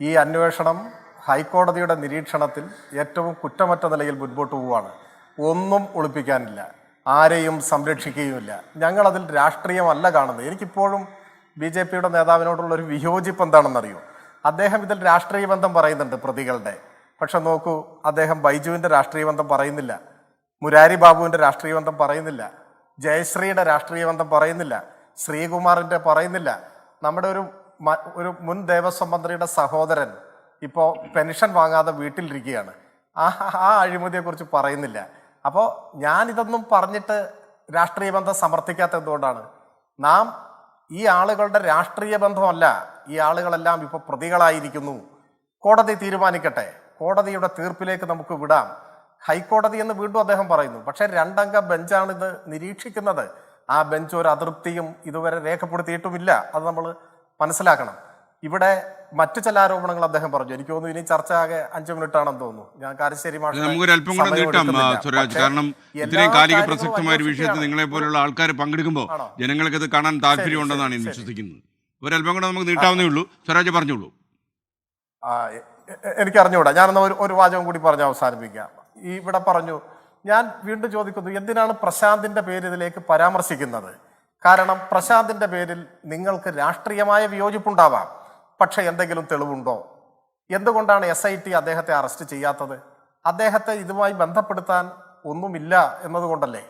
Speaker 1: ഈ അന്വേഷണം ഹൈക്കോടതിയുടെ നിരീക്ഷണത്തിൽ ഏറ്റവും കുറ്റമറ്റ നിലയിൽ മുൻപോട്ട് പോവുകയാണ്. ഒന്നും ഒളിപ്പിക്കാനില്ല, ആരെയും സംരക്ഷിക്കുകയുമില്ല. ഞങ്ങളതിൽ രാഷ്ട്രീയമല്ല കാണുന്നത്. എനിക്കിപ്പോഴും BJP-യുടെ നേതാവിനോടുള്ള ഒരു വിയോജിപ്പ് എന്താണെന്നറിയോ? അദ്ദേഹം ഇതിൽ രാഷ്ട്രീയ ബന്ധം പറയുന്നുണ്ട് പ്രതികളുടെ. പക്ഷെ നോക്കൂ, അദ്ദേഹം ബൈജുവിൻ്റെ രാഷ്ട്രീയ ബന്ധം പറയുന്നില്ല, മുരാരി ബാബുവിൻ്റെ രാഷ്ട്രീയ ബന്ധം പറയുന്നില്ല, ജയശ്രീയുടെ രാഷ്ട്രീയ ബന്ധം പറയുന്നില്ല, ശ്രീകുമാറിൻ്റെ പറയുന്നില്ല. നമ്മുടെ ഒരു മുൻ ദേവസ്വം മന്ത്രിയുടെ സഹോദരൻ ഇപ്പോൾ പെൻഷൻ വാങ്ങാതെ വീട്ടിലിരിക്കുകയാണ്. ആ അഴിമതിയെക്കുറിച്ച് പറയുന്നില്ല. അപ്പോൾ ഞാനിതൊന്നും പറഞ്ഞിട്ട് രാഷ്ട്രീയ ബന്ധം സമർത്ഥിക്കാത്ത എന്തുകൊണ്ടാണ്? നാം ഈ ആളുകളുടെ രാഷ്ട്രീയ ബന്ധമല്ല, ഈ ആളുകളെല്ലാം ഇപ്പോൾ പ്രതികളായിരിക്കുന്നു. കോടതി തീരുമാനിക്കട്ടെ, കോടതിയുടെ തീർപ്പിലേക്ക് നമുക്ക് വിടാം. ഹൈക്കോടതി എന്ന് വീണ്ടും അദ്ദേഹം പറയുന്നു. പക്ഷെ 2 അംഗ ബെഞ്ചാണിത് നിരീക്ഷിക്കുന്നത്. ആ ബെഞ്ച് ഒരു അതൃപ്തിയും ഇതുവരെ രേഖപ്പെടുത്തിയിട്ടുമില്ല. അത് നമ്മൾ മനസ്സിലാക്കണം. ഇവിടെ മറ്റു ചില ആരോപണങ്ങൾ അദ്ദേഹം പറഞ്ഞു. എനിക്ക് തോന്നുന്നു ഇനി ചർച്ച ആകെ 5 മിനിറ്റാണെന്ന് തോന്നുന്നു. ഞാൻ കാരശ്ശേരി
Speaker 2: നമുക്കൊരൽപ്പം കൂടെ നീട്ടാം സ്വരാജ്, കാരണം ഇത്രയും കാലിക പ്രസക്തമായ ഒരു വിഷയത്തിൽ നിങ്ങളെ പോലുള്ള ആൾക്കാർ പങ്കെടുക്കുമ്പോൾ ജനങ്ങൾക്ക് ഇത് കാണാൻ താല്പര്യമുണ്ടെന്നാണ് ഞാൻ വിശ്വസിക്കുന്നത്. ഒരൽപ്പം കൂടെ നമുക്ക് നീട്ടാവുന്നേ ഉള്ളൂ. സ്വരാജ് പറഞ്ഞോളൂ.
Speaker 1: എനിക്കറിഞ്ഞുകൂടാ. ഞാനെന്നാ ഒരു വാചകം കൂടി പറഞ്ഞ് അവസാനിപ്പിക്കാം. ഇവിടെ പറഞ്ഞു, ഞാൻ വീണ്ടും ചോദിക്കുന്നു, എന്തിനാണ് പ്രശാന്തിന്റെ പേര് ഇതിലേക്ക് പരാമർശിക്കുന്നത്? കാരണം പ്രശാന്തിന്റെ പേരിൽ നിങ്ങൾക്ക് രാഷ്ട്രീയമായ വിയോജിപ്പുണ്ടാവാം, പക്ഷെ എന്തെങ്കിലും തെളിവുണ്ടോ? എന്തുകൊണ്ടാണ് SIT അദ്ദേഹത്തെ അറസ്റ്റ് ചെയ്യാത്തത്? അദ്ദേഹത്തെ ഇതുമായി ബന്ധപ്പെടുത്താൻ ഒന്നുമില്ല എന്നതുകൊണ്ടല്ലേ?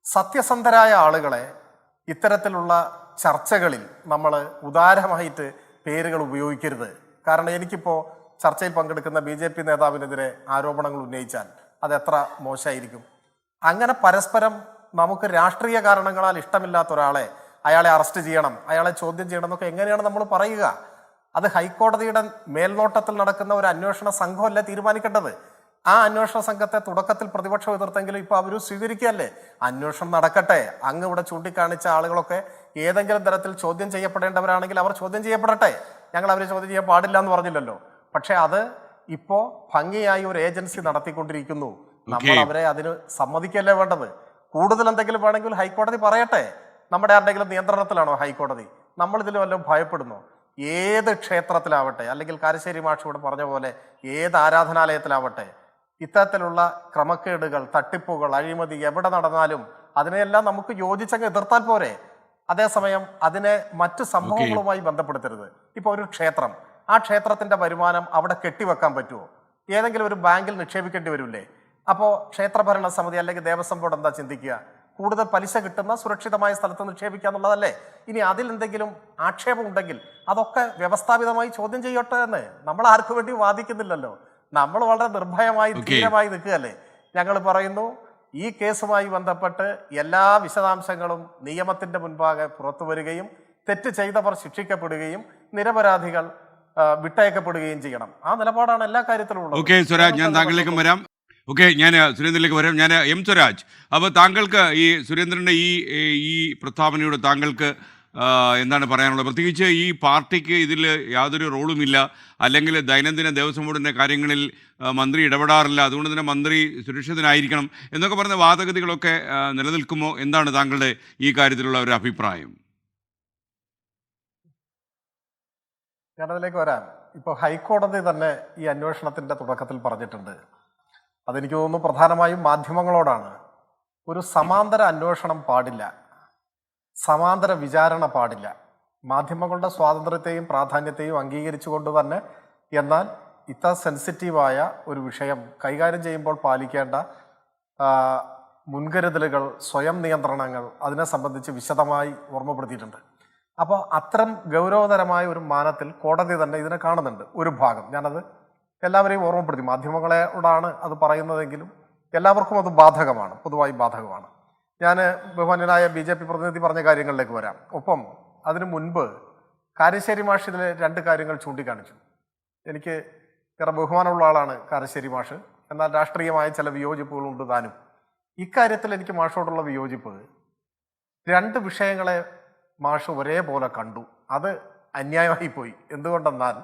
Speaker 1: സത്യസന്ധരായ ആളുകളെ ഇത്തരത്തിലുള്ള ചർച്ചകളിൽ നമ്മൾ ഉദാരമായിട്ട് പേരുകൾ ഉപയോഗിക്കരുത്. കാരണം എനിക്കിപ്പോൾ ചർച്ചയിൽ പങ്കെടുക്കുന്ന BJP നേതാവിനെതിരെ ആരോപണങ്ങൾ ഉന്നയിച്ചാൽ അത് എത്ര മോശമായിരിക്കും? അങ്ങനെ പരസ്പരം നമുക്ക് രാഷ്ട്രീയ കാരണങ്ങളാൽ ഇഷ്ടമില്ലാത്ത ഒരാളെ അയാളെ അറസ്റ്റ് ചെയ്യണം, അയാളെ ചോദ്യം ചെയ്യണം എന്നൊക്കെ എങ്ങനെയാണ് നമ്മൾ പറയുക? അത് ഹൈക്കോടതിയുടെ മേൽനോട്ടത്തിൽ നടക്കുന്ന ഒരു അന്വേഷണ സംഘമല്ലേ തീരുമാനിക്കേണ്ടത്. ആ അന്വേഷണ സംഘത്തെ തുടക്കത്തിൽ പ്രതിപക്ഷം എതിർത്തെങ്കിലും ഇപ്പൊ അവർ സ്വീകരിക്കുകയല്ലേ. അന്വേഷണം നടക്കട്ടെ. അങ്ങ് ഇവിടെ ചൂണ്ടിക്കാണിച്ച ആളുകളൊക്കെ ഏതെങ്കിലും തരത്തിൽ ചോദ്യം ചെയ്യപ്പെടേണ്ടവരാണെങ്കിൽ അവർ ചോദ്യം ചെയ്യപ്പെടട്ടെ. ഞങ്ങൾ അവരെ ചോദ്യം ചെയ്യാൻ പാടില്ല എന്ന് പറഞ്ഞില്ലല്ലോ. പക്ഷെ അത് ഇപ്പോ ഭംഗിയായി ഒരു ഏജൻസി നടത്തിക്കൊണ്ടിരിക്കുന്നു. നമ്മൾ അവരെ അതിന് സമ്മതിക്കല്ലേ വേണ്ടത്. കൂടുതൽ എന്തെങ്കിലും വേണമെങ്കിൽ ഹൈക്കോടതി പറയട്ടെ. നമ്മുടെ ആരുടെങ്കിലും നിയന്ത്രണത്തിലാണോ ഹൈക്കോടതി? നമ്മൾ ഇതിൽ വല്ലതും ഭയപ്പെടുന്നു? ഏത് ക്ഷേത്രത്തിലാവട്ടെ, അല്ലെങ്കിൽ കാരശ്ശേരി മാഷ് ഇവിടെ പറഞ്ഞ പോലെ ഏത് ആരാധനാലയത്തിലാവട്ടെ, ഇത്തരത്തിലുള്ള ക്രമക്കേടുകൾ, തട്ടിപ്പുകൾ, അഴിമതി എവിടെ നടന്നാലും അതിനെയെല്ലാം നമുക്ക് യോജിച്ചങ്ങ് എതിർത്താൽ പോരെ. അതേസമയം അതിനെ മറ്റു സംഭവങ്ങളുമായി ബന്ധപ്പെടുത്തരുത്. ഇപ്പൊ ഒരു ക്ഷേത്രം, ആ ക്ഷേത്രത്തിന്റെ വരുമാനം അവിടെ കെട്ടിവെക്കാൻ പറ്റുമോ? ഏതെങ്കിലും ഒരു ബാങ്കിൽ നിക്ഷേപിക്കേണ്ടി വരില്ലേ? അപ്പോൾ ക്ഷേത്രഭരണ സമിതി അല്ലെങ്കിൽ ദേവസ്വം ബോർഡ് എന്താ ചിന്തിക്കുക? കൂടുതൽ പലിശ കിട്ടുന്ന സുരക്ഷിതമായ സ്ഥലത്ത് നിക്ഷേപിക്കുക എന്നുള്ളതല്ലേ. ഇനി അതിൽ എന്തെങ്കിലും ആക്ഷേപം ഉണ്ടെങ്കിൽ അതൊക്കെ വ്യവസ്ഥാപിതമായി ചോദ്യം ചെയ്യട്ടെ എന്ന്. നമ്മൾ ആർക്കു വേണ്ടി വാദിക്കുന്നില്ലല്ലോ. നമ്മൾ വളരെ നിർഭയമായി ധീരമായി നിൽക്കുകയല്ലേ. ഞങ്ങൾ പറയുന്നു, ഈ കേസുമായി ബന്ധപ്പെട്ട് എല്ലാ വിശദാംശങ്ങളും നിയമത്തിന്റെ മുൻപാകെ പുറത്തു വരികയും തെറ്റ് ചെയ്തവർ ശിക്ഷിക്കപ്പെടുകയും നിരപരാധികൾ വിട്ടയക്കപ്പെടുകയും ചെയ്യണം. ആ നിലപാടാണ് എല്ലാ കാര്യത്തിലും ഉള്ളത്.
Speaker 2: ഓക്കെ സ്വരാജ്, ഞാൻ താങ്കളിലേക്കും വരാം. ഓക്കെ, ഞാൻ സുരേന്ദ്രനിലേക്ക് വരാം. ഞാൻ എം സ്വരാജ്, അപ്പോൾ താങ്കൾക്ക് ഈ സുരേന്ദ്രൻ്റെ ഈ പ്രസ്താവനയോട് താങ്കൾക്ക് എന്താണ് പറയാനുള്ളത്? പ്രത്യേകിച്ച് ഈ പാർട്ടിക്ക് ഇതിൽ യാതൊരു റോളുമില്ല, അല്ലെങ്കിൽ ദൈനംദിന ദേവസ്വം ബോർഡിൻ്റെ കാര്യങ്ങളിൽ മന്ത്രി ഇടപെടാറില്ല, അതുകൊണ്ട് തന്നെ മന്ത്രി സുരക്ഷിതനായിരിക്കണം എന്നൊക്കെ പറഞ്ഞ വാദഗതികളൊക്കെ നിലനിൽക്കുമോ? എന്താണ് താങ്കളുടെ ഈ കാര്യത്തിലുള്ള ഒരു അഭിപ്രായം?
Speaker 1: ഞാനതിലേക്ക് വരാം. ഇപ്പോൾ ഹൈക്കോടതി തന്നെ ഈ അന്വേഷണത്തിൻ്റെ തുടക്കത്തിൽ പറഞ്ഞിട്ടുണ്ട്, അതെനിക്ക് തോന്നുന്നു പ്രധാനമായും മാധ്യമങ്ങളോടാണ്, ഒരു സമാന്തര അന്വേഷണം പാടില്ല, സമാന്തര വിചാരണ പാടില്ല. മാധ്യമങ്ങളുടെ സ്വാതന്ത്ര്യത്തെയും പ്രാധാന്യത്തെയും അംഗീകരിച്ചുകൊണ്ട് തന്നെ, എന്നാൽ ഇത്ര സെൻസിറ്റീവായ ഒരു വിഷയം കൈകാര്യം ചെയ്യുമ്പോൾ പാലിക്കേണ്ട മുൻകരുതലുകൾ, സ്വയം നിയന്ത്രണങ്ങൾ അതിനെ സംബന്ധിച്ച് വിശദമായി ഓർമ്മപ്പെടുത്തിയിട്ടുണ്ട്. അപ്പോൾ അത്തരം ഗൗരവതരമായ ഒരു മാനത്തിൽ കോടതി തന്നെ ഇതിനെ കാണുന്നുണ്ട്. ഒരു ഭാഗം ഞാനത് എല്ലാവരെയും ഓർമ്മപ്പെടുത്തി. മാധ്യമങ്ങളോടാണ് അത് പറയുന്നതെങ്കിലും എല്ലാവർക്കും അത് ബാധകമാണ്, പൊതുവായി ബാധകമാണ്. ഞാൻ ബഹുമാന്യനായ BJP പ്രതിനിധി പറഞ്ഞ കാര്യങ്ങളിലേക്ക് വരാം. ഒപ്പം അതിനു മുൻപ് കാരശ്ശേരി മാഷ് ഇതിൽ 2 കാര്യങ്ങൾ ചൂണ്ടിക്കാണിച്ചു. എനിക്ക് ഏറെ ബഹുമാനമുള്ള ആളാണ് കാരശ്ശേരി മാഷ്, എന്നാൽ രാഷ്ട്രീയമായ ചില വിയോജിപ്പുകളുണ്ട് താനും. ഇക്കാര്യത്തിൽ എനിക്ക് മാഷോടുള്ള വിയോജിപ്പ്, 2 വിഷയങ്ങളെ മാഷ് ഒരേപോലെ കണ്ടു. അത് അന്യായമായി പോയി. എന്തുകൊണ്ടെന്നാൽ,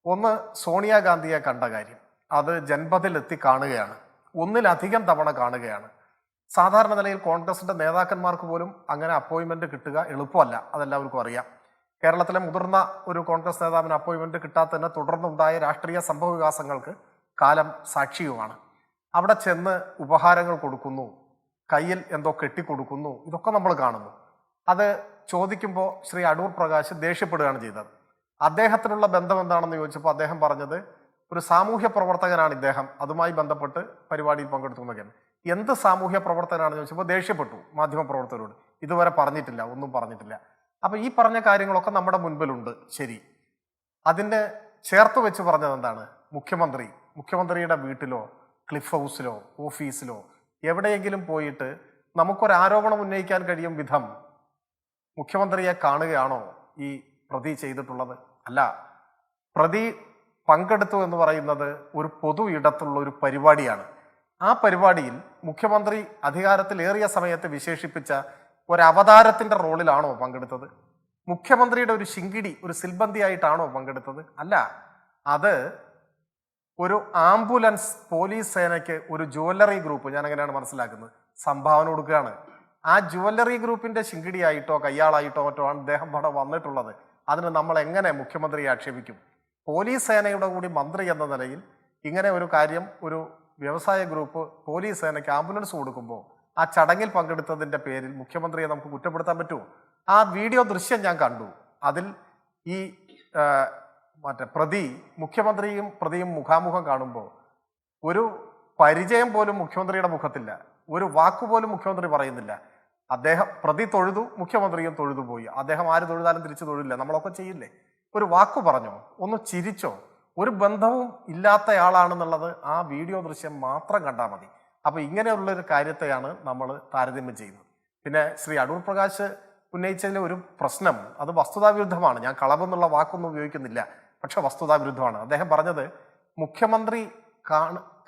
Speaker 1: ഒന്ന് സോണിയാഗാന്ധിയെ കണ്ട കാര്യം, അത് ജൻപഥിലെത്തി കാണുകയാണ്, ഒന്നിലധികം തവണ കാണുകയാണ്. സാധാരണ നിലയിൽ കോൺഗ്രസിന്റെ നേതാക്കന്മാർക്ക് പോലും അങ്ങനെ അപ്പോയിൻമെന്റ് കിട്ടുക എളുപ്പമല്ല, അതെല്ലാവർക്കും അറിയാം. കേരളത്തിലെ മുതിർന്ന ഒരു കോൺഗ്രസ് നേതാവിന് അപ്പോയിൻമെന്റ് കിട്ടാത്തതിനെ തുടർന്നുണ്ടായ രാഷ്ട്രീയ സംഭവ വികാസങ്ങൾക്ക് കാലം സാക്ഷിയുമാണ്. അവിടെ ചെന്ന് ഉപഹാരങ്ങൾ കൊടുക്കുന്നു, കയ്യിൽ എന്തോ കെട്ടിക്കൊടുക്കുന്നു, ഇതൊക്കെ നമ്മൾ കാണുന്നു. അത് ചോദിക്കുമ്പോൾ ശ്രീ അടൂർ പ്രകാശ് ദേഷ്യപ്പെടുകയാണ് ചെയ്തത്. അദ്ദേഹത്തിനുള്ള ബന്ധം എന്താണെന്ന് ചോദിച്ചപ്പോൾ അദ്ദേഹം പറഞ്ഞത് ഒരു സാമൂഹ്യ പ്രവർത്തകനാണ് ഇദ്ദേഹം, അതുമായി ബന്ധപ്പെട്ട് പരിപാടിയിൽ പങ്കെടുത്തു എന്നൊക്കെയാണ്. എന്ത് സാമൂഹ്യ പ്രവർത്തകനാണെന്ന് ചോദിച്ചപ്പോൾ ദേഷ്യപ്പെട്ടു മാധ്യമപ്രവർത്തകരോട്. ഇതുവരെ പറഞ്ഞിട്ടില്ല, ഒന്നും പറഞ്ഞിട്ടില്ല. അപ്പൊ ഈ പറഞ്ഞ കാര്യങ്ങളൊക്കെ നമ്മുടെ മുൻപിലുണ്ട്, ശരി. അതിൻ്റെ ചേർത്ത് വെച്ച് പറഞ്ഞത് എന്താണ്? മുഖ്യമന്ത്രിയുടെ വീട്ടിലോ ക്ലിഫ് ഹൗസിലോ ഓഫീസിലോ എവിടെയെങ്കിലും പോയിട്ട് നമുക്കൊരാരോപണം ഉന്നയിക്കാൻ കഴിയും വിധം മുഖ്യമന്ത്രിയെ കാണുകയാണോ ഈ പ്രതി ചെയ്തിട്ടുള്ളത്? അല്ല. പ്രതി പങ്കെടുത്തു എന്ന് പറയുന്നത് ഒരു പൊതു ഇടത്തുള്ള ഒരു പരിപാടിയാണ്. ആ പരിപാടിയിൽ മുഖ്യമന്ത്രി അധികാരത്തിലേറിയ സമയത്ത് വിശേഷിപ്പിച്ച ഒരു അവതാരത്തിന്റെ റോളിലാണോ പങ്കെടുത്തത്? മുഖ്യമന്ത്രിയുടെ ഒരു ശിങ്കിടി, ഒരു സിൽബന്തി ആയിട്ടാണോ പങ്കെടുത്തത്? അല്ല. അത് ഒരു ആംബുലൻസ് പോലീസ് സേനയ്ക്ക് ഒരു ജ്വല്ലറി ഗ്രൂപ്പ്, ഞാൻ അങ്ങനെയാണ് മനസ്സിലാക്കുന്നത്, സംഭാവന കൊടുക്കുകയാണ്. ആ ജ്വല്ലറി ഗ്രൂപ്പിന്റെ ശിങ്കിടിയായിട്ടോ കയ്യാളായിട്ടോ മറ്റോ ആണ് അദ്ദേഹം അവിടെ വന്നിട്ടുള്ളത്. അതിന് നമ്മൾ എങ്ങനെ മുഖ്യമന്ത്രിയെ ആക്ഷേപിക്കും? പോലീസ് സേനയുടെ കൂടി മന്ത്രി എന്ന നിലയിൽ ഇങ്ങനെ ഒരു കാര്യം, ഒരു വ്യവസായ ഗ്രൂപ്പ് പോലീസ് സേനയ്ക്ക് ആംബുലൻസ് കൊടുക്കുമ്പോൾ ആ ചടങ്ങിൽ പങ്കെടുത്തതിൻ്റെ പേരിൽ മുഖ്യമന്ത്രിയെ നമുക്ക് കുറ്റപ്പെടുത്താൻ പറ്റുമോ? ആ വീഡിയോ ദൃശ്യം ഞാൻ കണ്ടു. അതിൽ ഈ മുഖ്യമന്ത്രിയും പ്രതിയും മുഖാമുഖം കാണുമ്പോൾ ഒരു പരിചയം പോലും മുഖ്യമന്ത്രിയുടെ മുഖത്തില്ല, ഒരു വാക്കുപോലും മുഖ്യമന്ത്രി പറയുന്നില്ല. പ്രതി തൊഴുതു, മുഖ്യമന്ത്രിയും തൊഴുതു പോയി. അദ്ദേഹം ആര് തൊഴുതാലും തിരിച്ചു തൊഴില്ല, നമ്മളൊക്കെ ചെയ്യില്ലേ? ഒരു വാക്കു പറഞ്ഞോ, ഒന്ന് ചിരിച്ചോ? ഒരു ബന്ധവും ഇല്ലാത്തയാളാണെന്നുള്ളത് ആ വീഡിയോ ദൃശ്യം മാത്രം കണ്ടാൽ മതി. അപ്പൊ ഇങ്ങനെയുള്ളൊരു കാര്യത്തെയാണ് നമ്മൾ താരതമ്യം ചെയ്യുന്നത്. പിന്നെ ശ്രീ അടൂർ പ്രകാശ് ഉന്നയിച്ചതിലെ ഒരു പ്രശ്നം, അത് വസ്തുതാവിരുദ്ധമാണ്. ഞാൻ കളവെന്നുള്ള വാക്കൊന്നും ഉപയോഗിക്കുന്നില്ല, പക്ഷെ വസ്തുതാവിരുദ്ധമാണ്. അദ്ദേഹം പറഞ്ഞത് മുഖ്യമന്ത്രി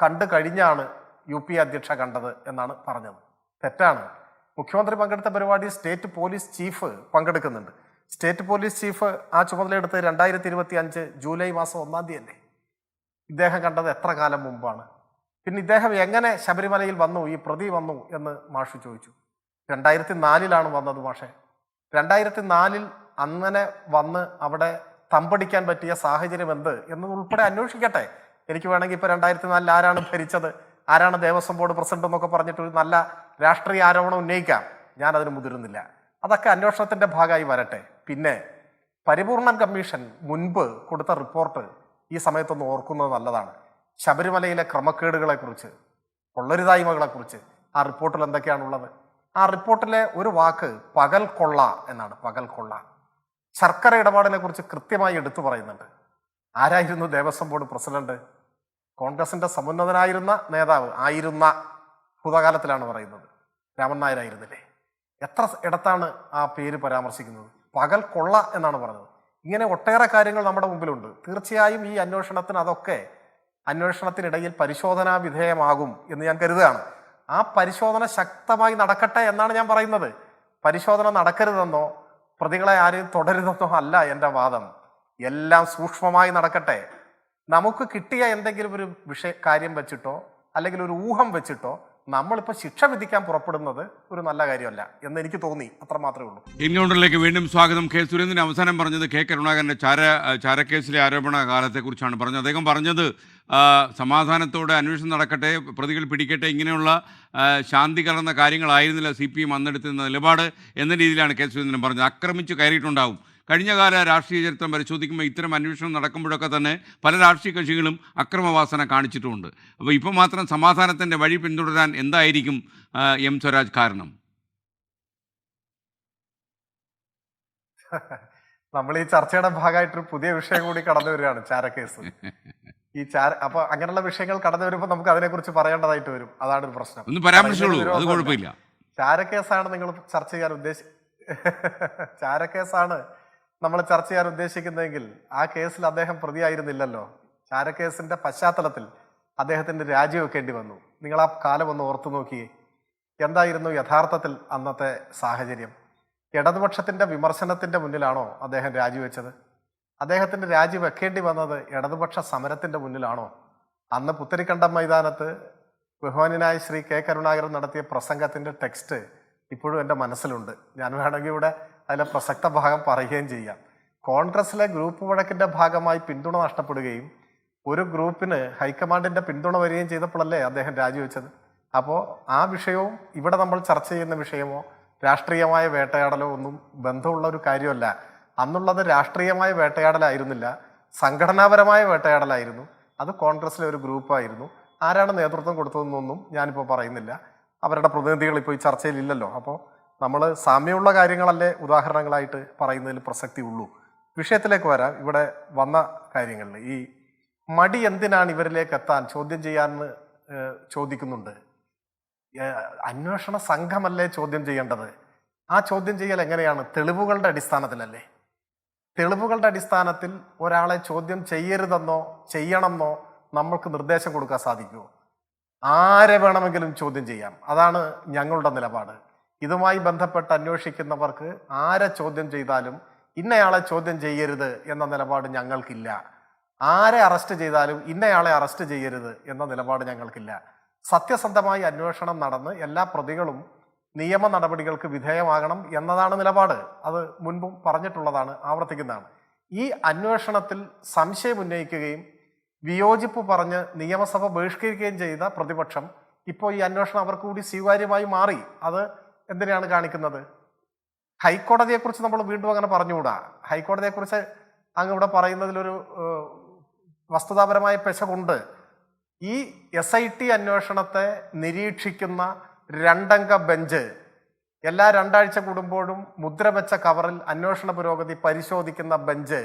Speaker 1: കണ്ടു കഴിഞ്ഞാണ് UP അധ്യക്ഷ കണ്ടത് എന്നാണ് പറഞ്ഞത്. തെറ്റാണ്. മുഖ്യമന്ത്രി പങ്കെടുത്ത പരിപാടി സ്റ്റേറ്റ് പോലീസ് ചീഫ് പങ്കെടുക്കുന്നുണ്ട്. സ്റ്റേറ്റ് പോലീസ് ചീഫ് ആ ചുമതലയെടുത്ത് 2025 ജൂലൈ മാസം 1-ാം തീയതി അല്ലേ? ഇദ്ദേഹം കണ്ടത് എത്ര കാലം മുമ്പാണ്? പിന്നെ ഇദ്ദേഹം എങ്ങനെ ശബരിമലയിൽ വന്നു, ഈ പ്രതി വന്നു എന്ന് മാഷ് ചോദിച്ചു. 2004 വന്നത് മാഷെ. 2004 അങ്ങനെ വന്ന് അവിടെ തമ്പടിക്കാൻ പറ്റിയ സാഹചര്യം എന്ത് എന്നതുൾപ്പെടെ അന്വേഷിക്കട്ടെ. എനിക്ക് വേണമെങ്കിൽ ഇപ്പൊ 2004 ആരാണ് ഭരിച്ചത്, ആരാണ് ദേവസ്വം ബോർഡ് പ്രസിഡന്റ് എന്നൊക്കെ പറഞ്ഞിട്ട് ഒരു നല്ല രാഷ്ട്രീയ ആരോപണം ഉന്നയിക്കാം. ഞാൻ അതിന് മുതിരുന്നില്ല. അതൊക്കെ അന്വേഷണത്തിന്റെ ഭാഗമായി വരട്ടെ. പിന്നെ പരിപൂർണ കമ്മീഷൻ മുൻപ് കൊടുത്ത റിപ്പോർട്ട് ഈ സമയത്തൊന്ന് ഓർക്കുന്നത് നല്ലതാണ്. ശബരിമലയിലെ ക്രമക്കേടുകളെക്കുറിച്ച്, കൊള്ളരുതായ്മകളെക്കുറിച്ച് ആ റിപ്പോർട്ടിൽ എന്തൊക്കെയാണുള്ളത്? ആ റിപ്പോർട്ടിലെ ഒരു വാക്ക് പകൽ കൊള്ള എന്നാണ്. പകൽ കൊള്ള. ശർക്കര ഇടപാടിനെ കുറിച്ച് കൃത്യമായി എടുത്തു പറയുന്നുണ്ട്. ആരായിരുന്നു ദേവസ്വം ബോർഡ് പ്രസിഡന്റ്? കോൺഗ്രസിന്റെ സമുന്നതനായിരുന്ന നേതാവ് ആയിരുന്ന ഭൂതകാലത്തിലാണ് പറയുന്നത്. രാമൻ നായരായിരുന്നില്ലേ? എത്ര ഇടത്താണ് ആ പേര് പരാമർശിക്കുന്നത്? പകൽ കൊള്ള എന്നാണ് പറഞ്ഞത്. ഇങ്ങനെ ഒട്ടേറെ കാര്യങ്ങൾ നമ്മുടെ മുമ്പിലുണ്ട്. തീർച്ചയായും ഈ അന്വേഷണത്തിനിടയിൽ പരിശോധനാ വിധേയമാകും എന്ന് ഞാൻ കരുതുകയാണ്. ആ പരിശോധന ശക്തമായി നടക്കട്ടെ എന്നാണ് ഞാൻ പറയുന്നത്. പരിശോധന നടക്കരുതെന്നോ പ്രതികളെ ആരെയും തുടരുതെന്നോ അല്ല എൻ്റെ വാദം. എല്ലാം സൂക്ഷ്മമായി നടക്കട്ടെ. നമുക്ക് കിട്ടിയ എന്തെങ്കിലും ഒരു കാര്യം വെച്ചിട്ടോ അല്ലെങ്കിൽ ഒരു ഊഹം വെച്ചിട്ടോ നമ്മളിപ്പോൾ ശിക്ഷ വിധിക്കാൻ പുറപ്പെടുന്നത് ഒരു നല്ല കാര്യമല്ല എന്ന് എനിക്ക് തോന്നി. അത്ര മാത്രമേ ഉള്ളൂ.
Speaker 2: എൻകൗണ്ടറിലേക്ക് വീണ്ടും സ്വാഗതം. കെ സുരേന്ദ്രൻ അവസാനം പറഞ്ഞത് കെ കരുണാകരൻ്റെ ചാരക്കേസിലെ ആരോപണ കാലത്തെക്കുറിച്ചാണ് പറഞ്ഞത്. അദ്ദേഹം പറഞ്ഞത് സമാധാനത്തോടെ അന്വേഷണം നടക്കട്ടെ, പ്രതികൾ പിടിക്കട്ടെ, ഇങ്ങനെയുള്ള ശാന്തി കലർന്ന കാര്യങ്ങളായിരുന്നില്ല CPM അന്നെടുത്തുന്ന നിലപാട് എന്ന രീതിയിലാണ് കെ സുരേന്ദ്രൻ പറഞ്ഞത്. ആക്രമിച്ച് കയറിയിട്ടുണ്ടാവും. കഴിഞ്ഞകാല രാഷ്ട്രീയ ചരിത്രം പരിശോധിക്കുമ്പോൾ ഇത്തരം അന്വേഷണം നടക്കുമ്പോഴൊക്കെ തന്നെ പല രാഷ്ട്രീയ കക്ഷികളും അക്രമവാസന കാണിച്ചിട്ടുമുണ്ട്. അപ്പോൾ ഇപ്പോൾ മാത്രം സമാധാനത്തിൻ്റെ വഴി പിന്തുടരാൻ എന്തായിരിക്കും എം സ്വരാജ് കാരണം?
Speaker 1: നമ്മൾ ഈ ചർച്ചയുടെ ഭാഗമായിട്ടൊരു പുതിയ വിഷയം കൂടി കടന്നു വരികയാണ്, ചാരക്കേസ്. അപ്പൊ അങ്ങനെയുള്ള വിഷയങ്ങൾ കടന്നു വരുമ്പോൾ നമുക്ക് അതിനെക്കുറിച്ച് പറയേണ്ടതായിട്ട് വരും. അതാണ് ഒരു പ്രശ്നം.
Speaker 2: ഒന്ന് പരാമർശിച്ചോളൂ, അത് കുഴപ്പമില്ല.
Speaker 1: ചാരക്കേസാണ് നിങ്ങൾ ചർച്ച ചെയ്യാൻ ചാരക്കേസാണ് നമ്മൾ ചർച്ച ചെയ്യാൻ ഉദ്ദേശിക്കുന്നതെങ്കിൽ ആ കേസിൽ അദ്ദേഹം പ്രതിയായിരുന്നില്ലല്ലോ. ചാരക്കേസിന്റെ പശ്ചാത്തലത്തിൽ അദ്ദേഹത്തിന്റെ രാജിവെക്കേണ്ടി വന്നു. നിങ്ങൾ ആ കാലം ഒന്ന് ഓർത്തു നോക്കിയേ. എന്തായിരുന്നു യഥാർത്ഥത്തിൽ അന്നത്തെ സാഹചര്യം? ഇടതുപക്ഷത്തിന്റെ വിമർശനത്തിന്റെ മുന്നിലാണോ അദ്ദേഹം രാജിവെച്ചത്? അദ്ദേഹത്തിന് രാജിവെക്കേണ്ടി വന്നത് ഇടതുപക്ഷ സമരത്തിന്റെ മുന്നിലാണോ? അന്ന് പുത്തരിക്കണ്ടം മൈതാനത്ത് ബഹുമാന്യനായ ശ്രീ കെ കരുണാകരൻ നടത്തിയ പ്രസംഗത്തിന്റെ ടെക്സ്റ്റ് ഇപ്പോഴും എൻ്റെ മനസ്സിലുണ്ട്. ഞാൻ വേണമെങ്കിൽ ഇവിടെ അതിലെ പ്രസക്ത ഭാഗം പറയുകയും ചെയ്യാം. കോൺഗ്രസിലെ ഗ്രൂപ്പ് വഴക്കിന്റെ ഭാഗമായി പിന്തുണ നഷ്ടപ്പെടുകയും ഒരു ഗ്രൂപ്പിന് ഹൈക്കമാൻഡിന്റെ പിന്തുണ വരികയും ചെയ്തപ്പോഴല്ലേ അദ്ദേഹം രാജിവെച്ചത്. അപ്പോൾ ആ വിഷയവും ഇവിടെ നമ്മൾ ചർച്ച ചെയ്യുന്ന വിഷയമോ രാഷ്ട്രീയമായ വേട്ടയാടലോ ഒന്നും ബന്ധമുള്ള ഒരു കാര്യമല്ല. അന്നുള്ളത് രാഷ്ട്രീയമായ വേട്ടയാടലായിരുന്നില്ല, സംഘടനാപരമായ വേട്ടയാടലായിരുന്നു. അത് കോൺഗ്രസിലെ ഒരു ഗ്രൂപ്പായിരുന്നു. ആരാണ് നേതൃത്വം കൊടുത്തതെന്നൊന്നും ഞാനിപ്പോൾ പറയുന്നില്ല. അവരുടെ പ്രതിനിധികൾ ഇപ്പോൾ ഈ ചർച്ചയിലില്ലല്ലോ. അപ്പോൾ നമ്മൾ സാമ്യമുള്ള കാര്യങ്ങളല്ലേ ഉദാഹരണങ്ങളായിട്ട് പറയുന്നതിൽ പ്രസക്തി ഉള്ളൂ. വിഷയത്തിലേക്ക് വരാം. ഇവിടെ വന്ന കാര്യങ്ങളിൽ ഈ മടി എന്തിനാണ് ഇവരിലേക്ക് എത്താൻ ചോദ്യം ചെയ്യാമെന്ന് ചോദിക്കുന്നുണ്ട്. അന്വേഷണ സംഘമല്ലേ ചോദ്യം ചെയ്യേണ്ടത്? ആ ചോദ്യം ചെയ്യൽ എങ്ങനെയാണ്? തെളിവുകളുടെ അടിസ്ഥാനത്തിലല്ലേ? തെളിവുകളുടെ അടിസ്ഥാനത്തിൽ ഒരാളെ ചോദ്യം ചെയ്യരുതെന്നോ ചെയ്യണമെന്നോ നമ്മൾക്ക് നിർദ്ദേശം കൊടുക്കാൻ സാധിക്കുമോ? ആരെ വേണമെങ്കിലും ചോദ്യം ചെയ്യാം. അതാണ് ഞങ്ങളുടെ നിലപാട്. ഇതുമായി ബന്ധപ്പെട്ട് അന്വേഷിക്കുന്നവർക്ക് ആരെ ചോദ്യം ചെയ്താലും ഇന്നയാളെ ചോദ്യം ചെയ്യരുത് എന്ന നിലപാട് ഞങ്ങൾക്കില്ല. ആരെ അറസ്റ്റ് ചെയ്താലും ഇന്നയാളെ അറസ്റ്റ് ചെയ്യരുത് എന്ന നിലപാട് ഞങ്ങൾക്കില്ല. സത്യസന്ധമായി അന്വേഷണം നടന്ന് എല്ലാ പ്രതികളും നിയമ നടപടികൾക്ക് വിധേയമാകണം എന്നതാണ് നിലപാട്. അത് മുൻപും പറഞ്ഞിട്ടുള്ളതാണ്, ആവർത്തിക്കുന്നതാണ്. ഈ അന്വേഷണത്തിൽ സംശയം ഉന്നയിക്കുകയും വിയോജിപ്പ് പറഞ്ഞ് നിയമസഭ ബഹിഷ്കരിക്കുകയും ചെയ്ത പ്രതിപക്ഷം ഇപ്പോൾ ഈ അന്വേഷണം അവർക്ക് കൂടി സ്വീകാര്യമായി മാറി. അത് എന്തിനാണ് കാണിക്കുന്നത്? ഹൈക്കോടതിയെക്കുറിച്ച് നമ്മൾ വീണ്ടും അങ്ങനെ പറഞ്ഞുകൂടാ. ഹൈക്കോടതിയെക്കുറിച്ച് അങ്ങ് ഇവിടെ പറയുന്നതിലൊരു വസ്തുതാപരമായ പെശകുണ്ട്. ഈ SIT അന്വേഷണത്തെ നിരീക്ഷിക്കുന്ന 2 അംഗ ബെഞ്ച് എല്ലാ 2 ആഴ്ച കൂടുമ്പോഴും മുദ്ര വെച്ച കവറിൽ അന്വേഷണ പുരോഗതി പരിശോധിക്കുന്ന ബെഞ്ച്